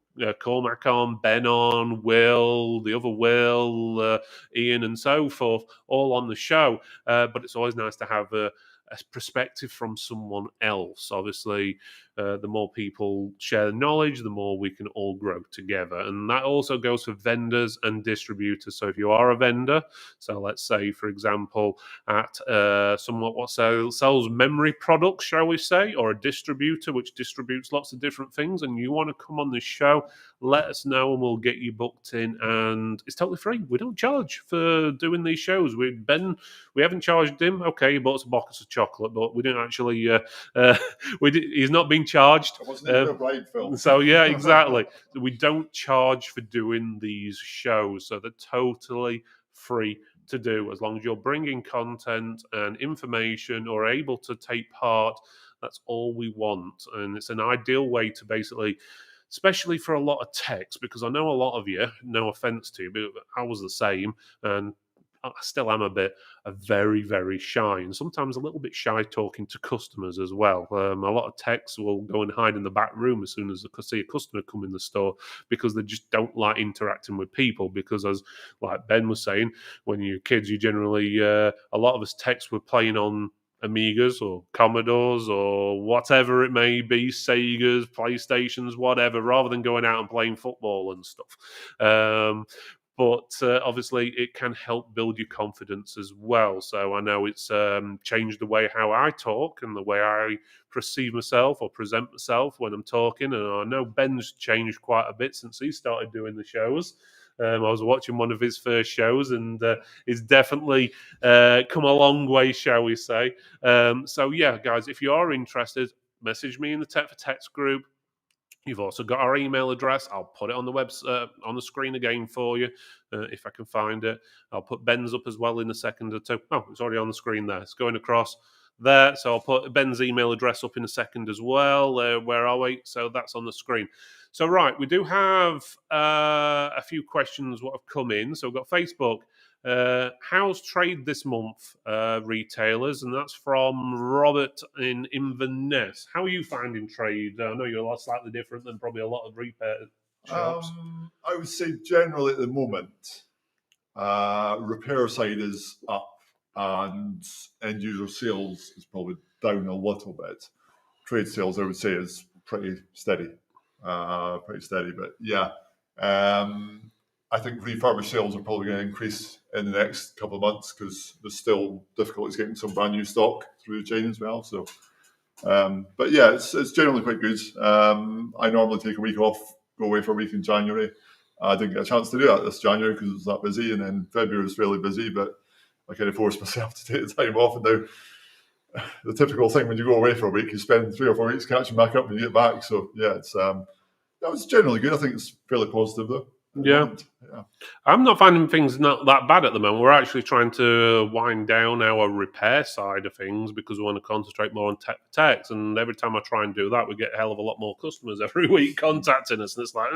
Cormac on, Ben on, Will, the other Will, Ian, and so forth, all on the show. But it's always nice to have a perspective from someone else. Obviously, the more people share knowledge, the more we can all grow together. And that also goes for vendors and distributors. So if you are a vendor, so let's say, for example, at someone what sells memory products, shall we say, or a distributor which distributes lots of different things, and you want to come on the show, let us know and we'll get you booked in. And it's totally free. We don't charge for doing these shows. We haven't charged him. Okay, he bought us a box of chocolate, but we didn't actually. He's not being charged. It wasn't even a bride, Phil. So yeah, exactly. We don't charge for doing these shows, so they're totally free to do as long as you're bringing content and information or able to take part. That's all we want, and it's an ideal way to basically, especially for a lot of techs, because I know a lot of you, no offense to you, but I was the same, and I still am very, very shy, and sometimes a little bit shy talking to customers as well. A lot of techs will go and hide in the back room as soon as they see a customer come in the store, because they just don't like interacting with people. Because, as like Ben was saying, when you're kids, you generally, a lot of us techs were playing on Amigas or Commodores or whatever it may be, Segas, PlayStations, whatever, rather than going out and playing football and stuff. But obviously, it can help build your confidence as well. So I know it's changed the way how I talk and the way I perceive myself or present myself when I'm talking. And I know Ben's changed quite a bit since he started doing the shows. I was watching one of his first shows, and it's definitely come a long way, shall we say. So yeah, guys, if you are interested, message me in the Tech for Techs group. You've also got our email address. I'll put it on the website, on the screen again for you, if I can find it. I'll put Ben's up as well in a second or two. Oh, it's already on the screen there. It's going across there. So I'll put Ben's email address up in a second as well. Where are we? So that's on the screen. So, right, we do have a few questions what have come in. So we've got Facebook. How's trade this month, retailers? And that's from Robert in Inverness. How are you finding trade? I know you're a lot slightly different than probably a lot of repair shops. I would say generally at the moment, repair side is up and end user sales is probably down a little bit. Trade sales, I would say, is pretty steady. But yeah, I think refurbished sales are probably going to increase in the next couple of months because there's still difficulties getting some brand new stock through the chain as well. So, but yeah, it's generally quite good. I normally take a week off, go away for a week in January. I didn't get a chance to do that this January because it was that busy, and then February was fairly busy, but I kind of forced myself to take the time off. And now the typical thing when you go away for a week, you spend 3 or 4 weeks catching back up when you get back. So yeah, that was generally good. I think it's fairly positive though. Yeah. I'm not finding things not that bad at the moment. We're actually trying to wind down our repair side of things because we want to concentrate more on techs. And every time I try and do that, we get a hell of a lot more customers every week contacting us. And it's like,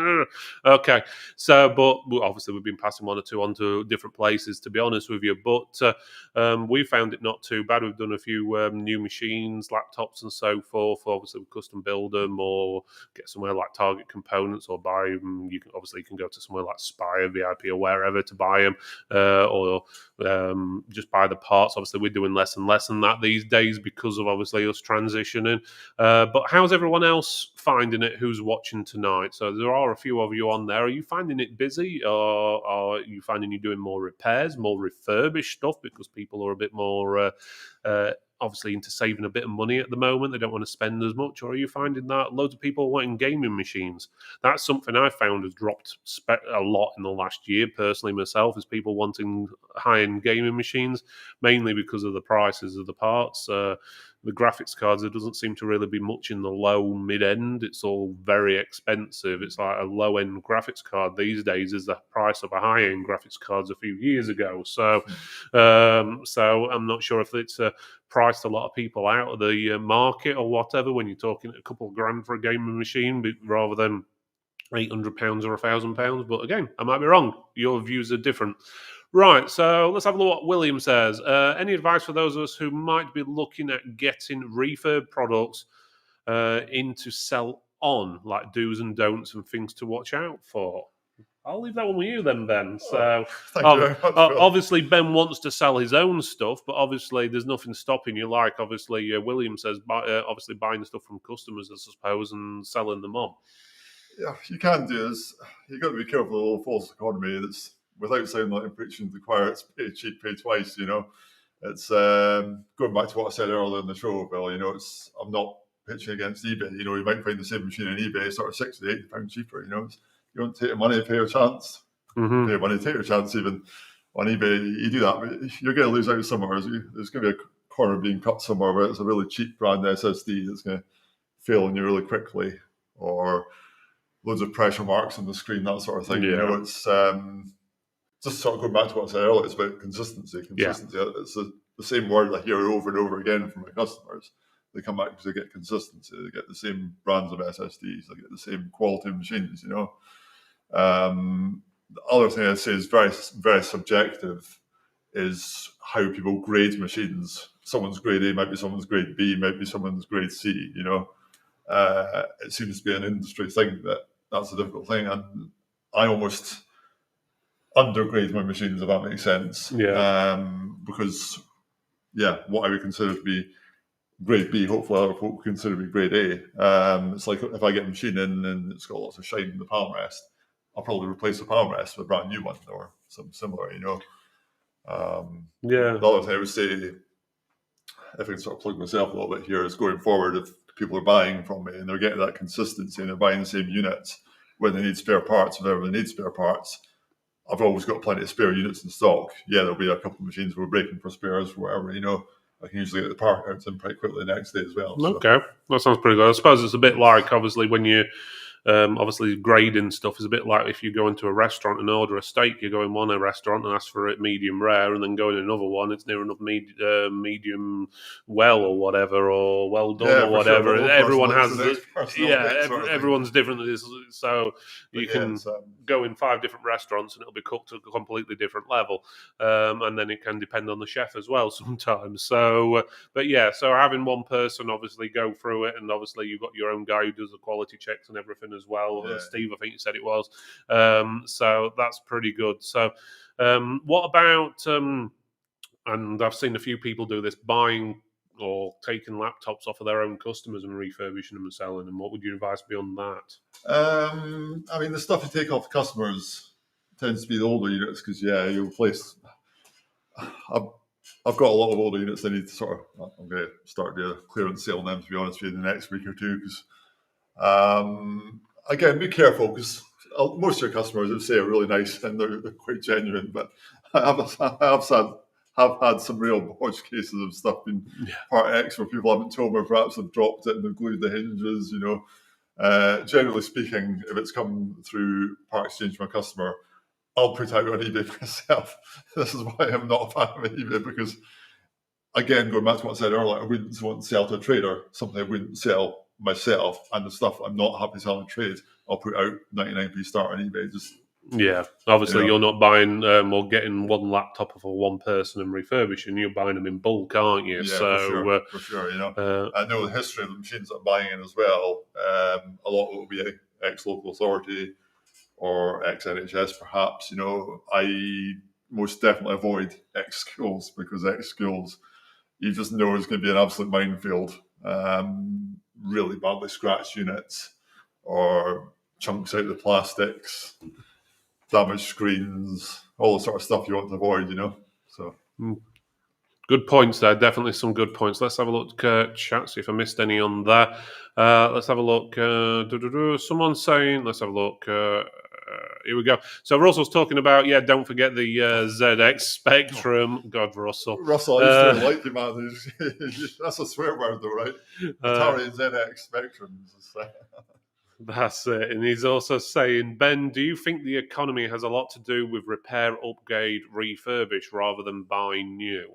okay. So, but obviously we've been passing 1 or 2 on to different places, to be honest with you. But we found it not too bad. We've done a few new machines, laptops and so forth. Obviously we custom build them or get somewhere like Target Components or buy them. You can go to somewhere like Spire, VIP or wherever to buy them, or just buy the parts. Obviously we're doing less and less than that these days because of obviously us transitioning. But how's everyone else finding it who's watching tonight? So there are a few of you on there. Are you finding it busy, or are you finding you're doing more repairs, more refurbished stuff because people are a bit more obviously into saving a bit of money at the moment? They don't want to spend as much. Or are you finding that loads of people wanting gaming machines? That's something I found has dropped a lot in the last year, personally myself, is people wanting high-end gaming machines, mainly because of the prices of the parts. the graphics cards, there doesn't seem to really be much in the low mid end. It's all very expensive. It's like a low end graphics card these days is the price of a high end graphics cards a few years ago. So I'm not sure if it's priced a lot of people out of the market or whatever when you're talking a couple of grand for a gaming machine, but rather than £800 or £1,000. But again, I might be wrong. Your views are different. Right, so let's have a look what William says. Any advice for those of us who might be looking at getting refurb products in to sell on, like do's and don'ts and things to watch out for? I'll leave that one with you then, Ben. So, thank you very much, Phil. obviously, Ben wants to sell his own stuff, but obviously, there's nothing stopping you. Like, obviously, William says, obviously, buying stuff from customers, I suppose, and selling them on. Yeah, you can do this. You've got to be careful of the little false economy that's, without sounding like I'm preaching to the choir, it's pay cheap, pay twice, It's going back to what I said earlier in the show, Bill, I'm not pitching against eBay. You might find the same machine on eBay sort of £60, £80 cheaper, You don't take your money, pay your chance. Mm-hmm. Pay your money, take your chance. Even on eBay, you do that, but you're going to lose out somewhere. There's going to be a corner being cut somewhere where it's a really cheap brand SSD that's going to fail on you really quickly, or loads of pressure marks on the screen, that sort of thing. Yeah. It's just sort of going back to what I said earlier. It's about consistency. Yeah. It's the same word I hear over and over again from my customers. They come back because they get consistency. They get the same brands of SSDs. They get the same quality of machines. The other thing I'd say is very, very subjective is how people grade machines. Someone's grade A might be someone's grade B, might be someone's grade C. It seems to be an industry thing that's a difficult thing, and I almost undergrade my machines, if that makes sense. Yeah. Because what I would consider to be grade B, hopefully other folk consider to be grade A. It's like if I get a machine in and it's got lots of shine in the palm rest, I'll probably replace the palm rest with a brand new one or something similar. The other thing I would say, if I can sort of plug myself a little bit here, is going forward, if people are buying from me and they're getting that consistency and they're buying the same units when they need spare parts, whenever they need spare parts, I've always got plenty of spare units in stock. Yeah, there'll be a couple of machines we're breaking for spares or whatever, I can usually get the part out in pretty quickly the next day as well. Okay, that sounds pretty good. I suppose it's a bit like, obviously, when you obviously grading stuff is a bit like if you go into a restaurant and order a steak, you go in one restaurant and ask for it medium rare, and then go in another one, it's near enough medium well or whatever, or well done or whatever. Sure. Everyone has everyone's different, so you can go in 5 different restaurants and it'll be cooked at a completely different level, and then it can depend on the chef as well sometimes. So having one person obviously go through it, and obviously you've got your own guy who does the quality checks and everything as well. Yeah. Steve, I think you said it was. So that's pretty good. So what about, and I've seen a few people do this, buying or taking laptops off of their own customers and refurbishing them and selling them. What would your advice be on that? The stuff you take off customers tends to be the older units because, you replace... I've got a lot of older units I need to I'm going to start the clearance sale on them, to be honest with you, in the next week or two, because again, be careful, because most of your customers would say are really nice and they're quite genuine, but I have had some real bodge cases of stuff being part X where people haven't told me, perhaps have dropped it and they've glued the hinges. Generally speaking, if it's come through part exchange from a customer, I'll put out on eBay myself. This is why I'm not a fan of eBay, because, again, going back to what I said earlier, I wouldn't want to sell to a trader something I wouldn't sell myself, and the stuff I'm not happy selling trade, I'll put out 99p start on eBay. Obviously you're not buying or getting one laptop for one person and refurbishing. You're buying them in bulk, aren't you? Yeah, for sure. I know the history of the machines I'm buying in as well. A lot of it will be ex-local authority or ex-NHS, perhaps. I most definitely avoid ex-schools, because ex-schools, you just know it's going to be an absolute minefield. Really badly scratched units, or chunks out of the plastics, damaged screens, all the sort of stuff you want to avoid, So good points there. Definitely some good points. Let's have a look, chat, see if I missed any on there. Let's have a look. Someone's saying, let's have a look. Here we go. So Russell's talking about, don't forget the ZX Spectrum. God, Russell. Russell, I used to really like you, man. That's a swear word, though, right? Atari ZX Spectrum. That's it. And he's also saying, Ben, do you think the economy has a lot to do with repair, upgrade, refurbish rather than buying new?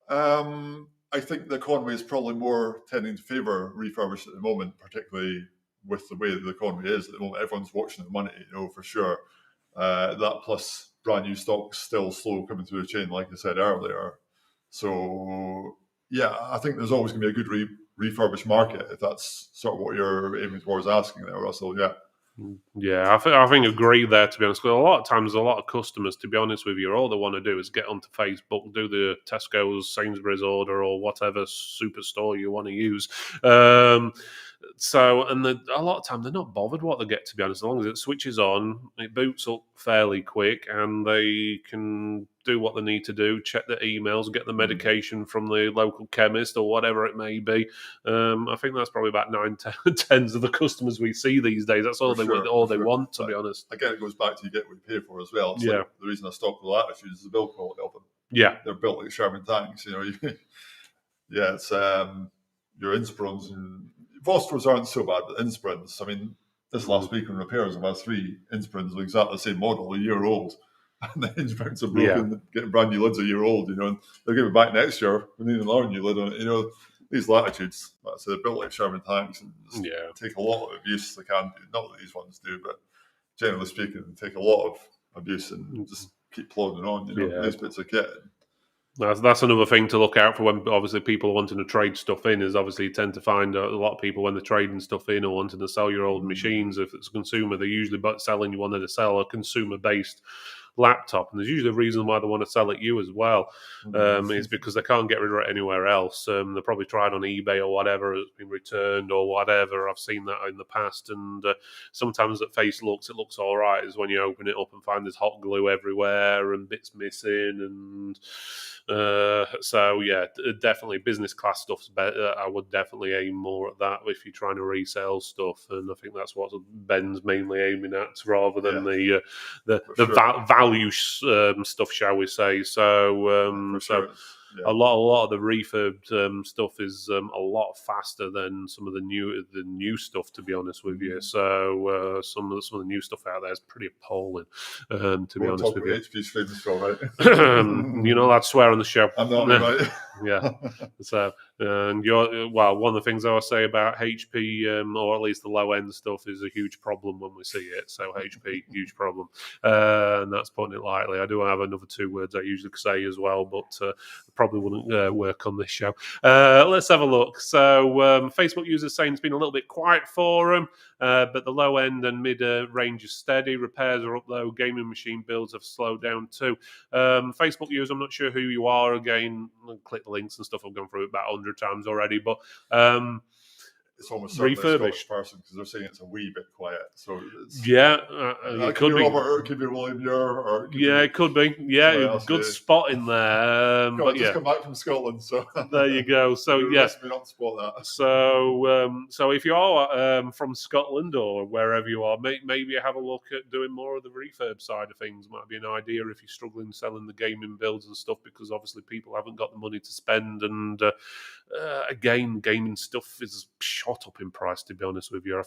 I think the economy is probably more tending to favour refurbish at the moment, particularly with the way that the economy is at the moment. Everyone's watching the money, for sure. That plus brand new stock's still slow coming through the chain, like I said earlier. So, I think there's always going to be a good refurbished market, if that's sort of what you're aiming towards asking there, Russell. Yeah, I think agree there, to be honest. Because a lot of times, a lot of customers, to be honest with you, all they want to do is get onto Facebook, do the Tesco's, Sainsbury's order, or whatever superstore you want to use. A lot of time they're not bothered what they get, to be honest. As long as it switches on, it boots up fairly quick, and they can do what they need to do, check their emails, get the medication from the local chemist or whatever it may be. I think that's probably about 9/10 of the customers we see these days. That's all they want, to be honest. Again, it goes back to you get what you pay for as well. It's like the reason I stopped with Latitude is the build quality of them. Yeah. They're built like Sherman tanks, it's your Inspirons and Vostros aren't so bad, but Inspirons, I mean, this last week on repairs, I've had 3 Inspirons of exactly the same model, a year old. And the hinge mounts are broken, getting brand new lids a year old, and they'll give it back next year. We need another new lid on it. These Latitudes, like I said, they're built like Sherman tanks and take a lot of abuse. They can do, not that these ones do, but generally speaking, they take a lot of abuse and just keep plodding on. These bits of kit. That's another thing to look out for when obviously people are wanting to trade stuff in. Is obviously you tend to find a lot of people when they're trading stuff in or wanting to sell your old machines. If it's a consumer, they're usually selling you wanting to sell a consumer-based laptop, and there's usually a reason why they want to sell it you as well. Is because they can't get rid of it anywhere else. They're probably tried on eBay or whatever, it's been returned or whatever. I've seen that in the past, and sometimes at face looks, it looks all right. Is when you open it up and find there's hot glue everywhere and bits missing, and definitely business class stuff's better. I would definitely aim more at that if you're trying to resell stuff, and I think that's what Ben's mainly aiming at, rather than the value stuff, shall we say. A lot of the refurbed stuff is a lot faster than some of the new stuff, to be honest with you. So some of the new stuff out there is pretty appalling, to be honest with you. HP's famous for, right? You're not allowed to swear on the show. I'm not, right? Yeah. So, and one of the things I will say about HP, or at least the low end stuff, is a huge problem when we see it. So HP, huge problem, and that's putting it lightly. I do have another 2 words I usually say as well, but probably wouldn't work on this show. Let's have a look. So Facebook users saying it's been a little bit quiet for them, but the low end and mid range is steady. Repairs are up though. Gaming machine builds have slowed down too. Facebook users, I'm not sure who you are. Again, click the links and stuff. I've gone through it about 100 times already, but it's almost refurbished person because they're saying it's a wee bit quiet. So it's, it could be Robert, it could be William Muir, or it could be. Good spot in there. But just come back from Scotland, so there you go. So me not spot that. So if you are from Scotland or wherever you are, maybe have a look at doing more of the refurb side of things. Might be an idea if you're struggling selling the gaming builds and stuff, because obviously people haven't got the money to spend, and again, gaming stuff is shot up in price, to be honest with you. I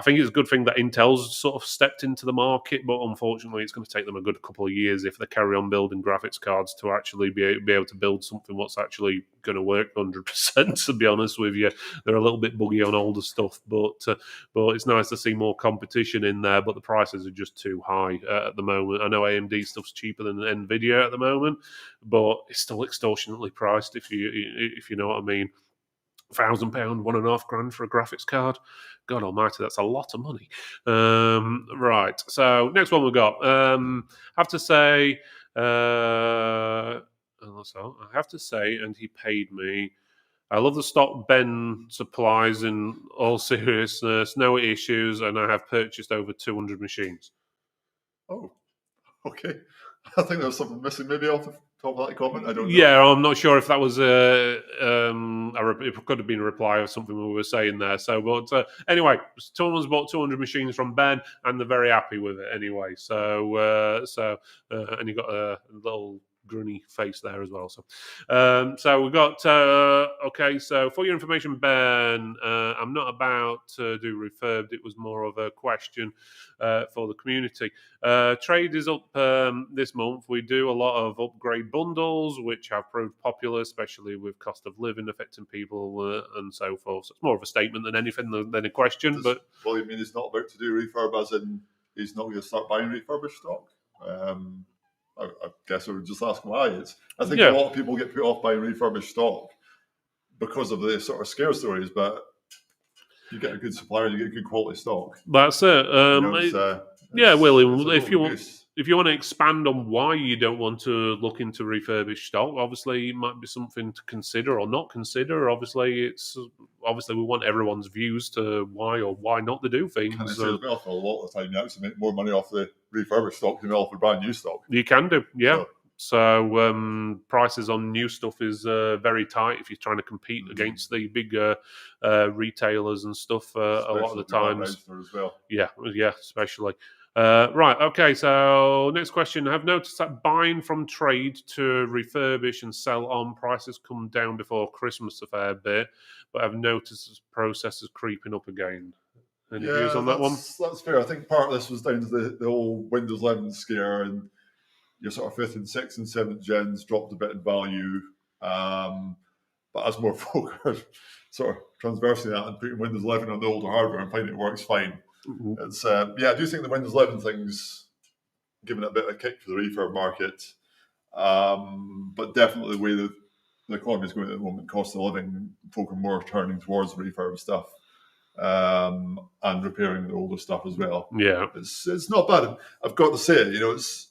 think it's a good thing that Intel's sort of stepped into the market, but unfortunately it's going to take them a good couple of years if they carry on building graphics cards to actually be able to build something what's actually going to work 100%, to be honest with you. They're a little bit buggy on older stuff, but it's nice to see more competition in there, but the prices are just too high at the moment. I know AMD stuff's cheaper than NVIDIA at the moment, but it's still extortionately priced, if you know what I mean. £1,000, £1,500 for a graphics card. God almighty, that's a lot of money. Right, so next one we've got. I have to say, and he paid me. I love the stock Ben supplies in all seriousness, no issues, and I have purchased over 200 machines. Oh, okay. I think there was something missing maybe off the top of that comment? I don't know. Yeah, I'm not sure if that was it could have been a reply or something we were saying there. So, but anyway, someone's bought 200 machines from Ben, and they're very happy with it anyway. So, and you got a little grunny face there as well. So we've got okay. So for your information, Ben, I'm not about to do refurbed. It was more of a question for the community. Trade is up this month. We do a lot of upgrade bundles, which have proved popular, especially with cost of living affecting people and so forth. So it's more of a statement than anything than a question. Well, you mean he's not about to do refurb, as in he's not going to start buying refurbished stock? I guess I would just ask why. I think a lot of people get put off buying refurbished stock because of the sort of scare stories, but you get a good supplier, you get good quality stock. That's it. William, if you want to expand on why you don't want to look into refurbished stock, obviously it might be something to consider or not consider. Obviously, we want everyone's views to why or why not to do things. Can I say as well, a lot of the time you actually make more money off the refurbished stock than off the brand new stock. You can do, yeah. So prices on new stuff is very tight if you're trying to compete against the bigger retailers and stuff. A lot of the times, as well. Yeah, especially. Right, okay, so next question. I've noticed that buying from trade to refurbish and sell on prices come down before Christmas a fair bit, but I've noticed this process is creeping up again. Any views on that one? That's fair. I think part of this was down to the whole Windows 11 scare, and your sort of 5th and 6th and 7th gens dropped a bit in value. But as more folk are sort of transversing that and putting Windows 11 on the older hardware and finding it works fine. Mm-hmm. It's I do think the Windows 11 thing's given it a bit of a kick for the refurb market. But definitely the way the economy is going at the moment, cost of living, folk are more turning towards refurb stuff and repairing the older stuff as well. Yeah, it's not bad. I've got to say, it's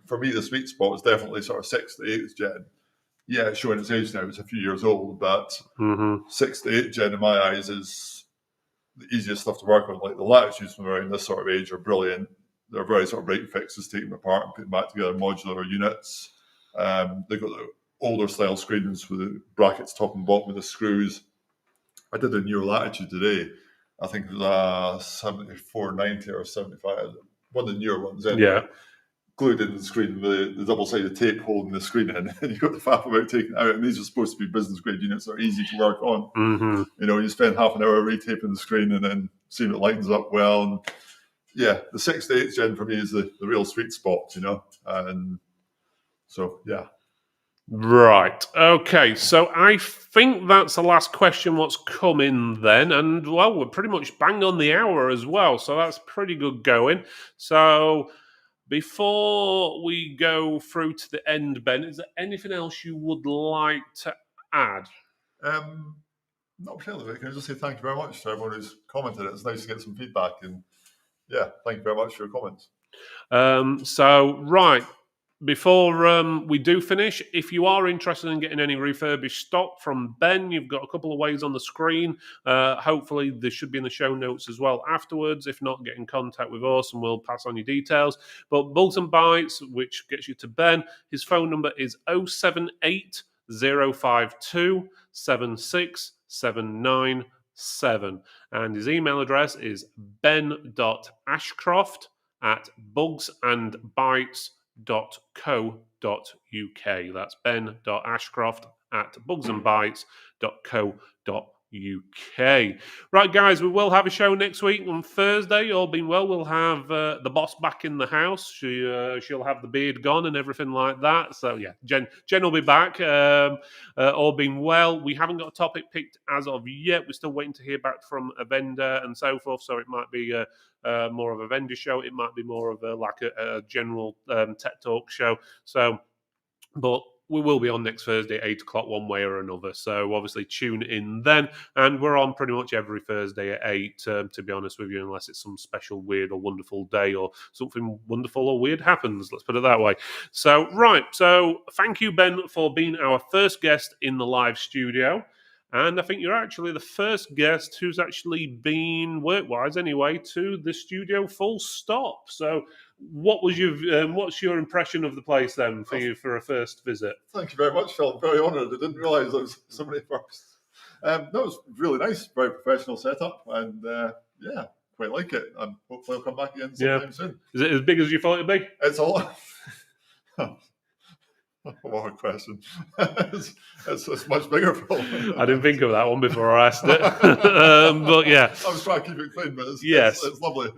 for me the sweet spot is definitely sort of 6th to 8th gen. Yeah, it's showing its age now. It's a few years old, but 6th to 8th gen in my eyes is the easiest stuff to work on. Like the latitudes from around this sort of age are brilliant. They're very sort of break fixes, take them apart and put them back together, modular units. They've got the older style screens with the brackets top and bottom with the screws. I did a newer latitude today. I think it was 7490 or 75. One of the newer ones. Anyway. Yeah. Glued into the screen with the double-sided tape holding the screen in, and you've got the faff about taking it out. And these are supposed to be business-grade units that are easy to work on. Mm-hmm. You spend half an hour retaping the screen and then seeing it lightens up well. And yeah, the 6th to 8th gen for me is the real sweet spot, And so, yeah. Right. Okay. So I think that's the last question what's come in then. And, well, we're pretty much bang on the hour as well. So that's pretty good going. So before we go through to the end, Ben, is there anything else you would like to add? Not particularly. Can I just say thank you very much to everyone who's commented? It's nice to get some feedback. And, yeah, thank you very much for your comments. Right. Before we do finish, if you are interested in getting any refurbished stock from Ben, you've got a couple of ways on the screen. Hopefully, there should be in the show notes as well afterwards. If not, get in contact with us and we'll pass on your details. But Bugs and Bytes, which gets you to Ben, his phone number is 078 052 76797. And his email address is ben.ashcroft@bugsandbytes.co.uk. That's ben.ashcroft@bugsandbytes.co.uk. Right, guys, we will have a show next week on Thursday. All being well, we'll have the boss back in the house. She'll have the beard gone and everything like that. So yeah, Jen will be back. All being well, we haven't got a topic picked as of yet. We're still waiting to hear back from a vendor and so forth. So it might be more of a vendor show. It might be more of a general tech talk show. So, but we will be on next Thursday at 8 o'clock one way or another. So obviously tune in then. And we're on pretty much every Thursday at 8, to be honest with you, unless it's some special weird or wonderful day or something wonderful or weird happens. Let's put it that way. So, right. So thank you, Ben, for being our first guest in the live studio. And I think you're actually the first guest who's actually been, work-wise anyway, to the studio full stop. So what's your impression of the place then for you for a first visit? Thank you very much, Phil. I'm very honoured. I didn't realise there was so many firsts. No, it was really nice, very professional setup, and yeah, quite like it. And hopefully I'll come back again sometime soon. Is it as big as you thought it'd be? It's a lot. What a question. it's much bigger, Phil. I didn't think of that one before I asked it. But yeah. I was trying to keep it clean, but it's lovely.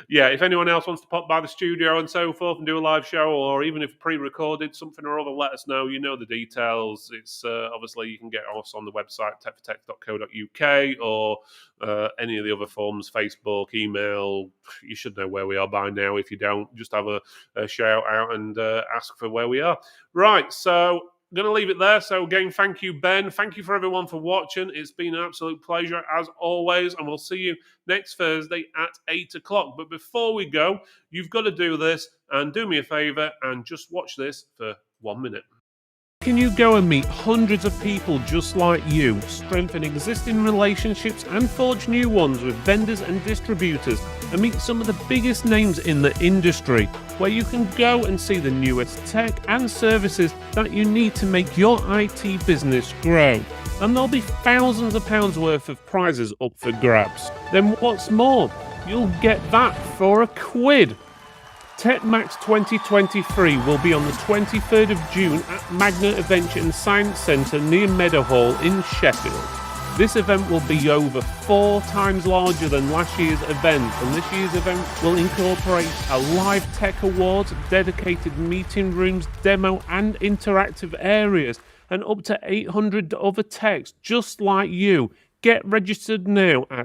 Yeah, if anyone else wants to pop by the studio and so forth and do a live show, or even if pre-recorded something or other, let us know. You know the details. It's obviously you can get us on the website techfortech.co.uk or any of the other forms, Facebook, email. You should know where we are by now. If you don't, just have a shout out and ask for where we are. Right, so I'm going to leave it there. So again, thank you, Ben. Thank you for everyone for watching. It's been an absolute pleasure as always, and we'll see you next Thursday at 8 o'clock. But before we go, you've got to do this, and do me a favor and just watch this for 1 minute. Can you go and meet hundreds of people just like you, strengthen existing relationships and forge new ones with vendors and distributors, and meet some of the biggest names in the industry, where you can go and see the newest tech and services that you need to make your IT business grow. And there'll be thousands of pounds worth of prizes up for grabs. Then what's more, you'll get that for £1. TechMax 2023 will be on the 23rd of June at Magna Adventure and Science Centre near Meadowhall in Sheffield. This event will be over 4 times larger than last year's event, and this year's event will incorporate a live tech awards, dedicated meeting rooms, demo and interactive areas, and up to 800 other techs just like you. Get registered now at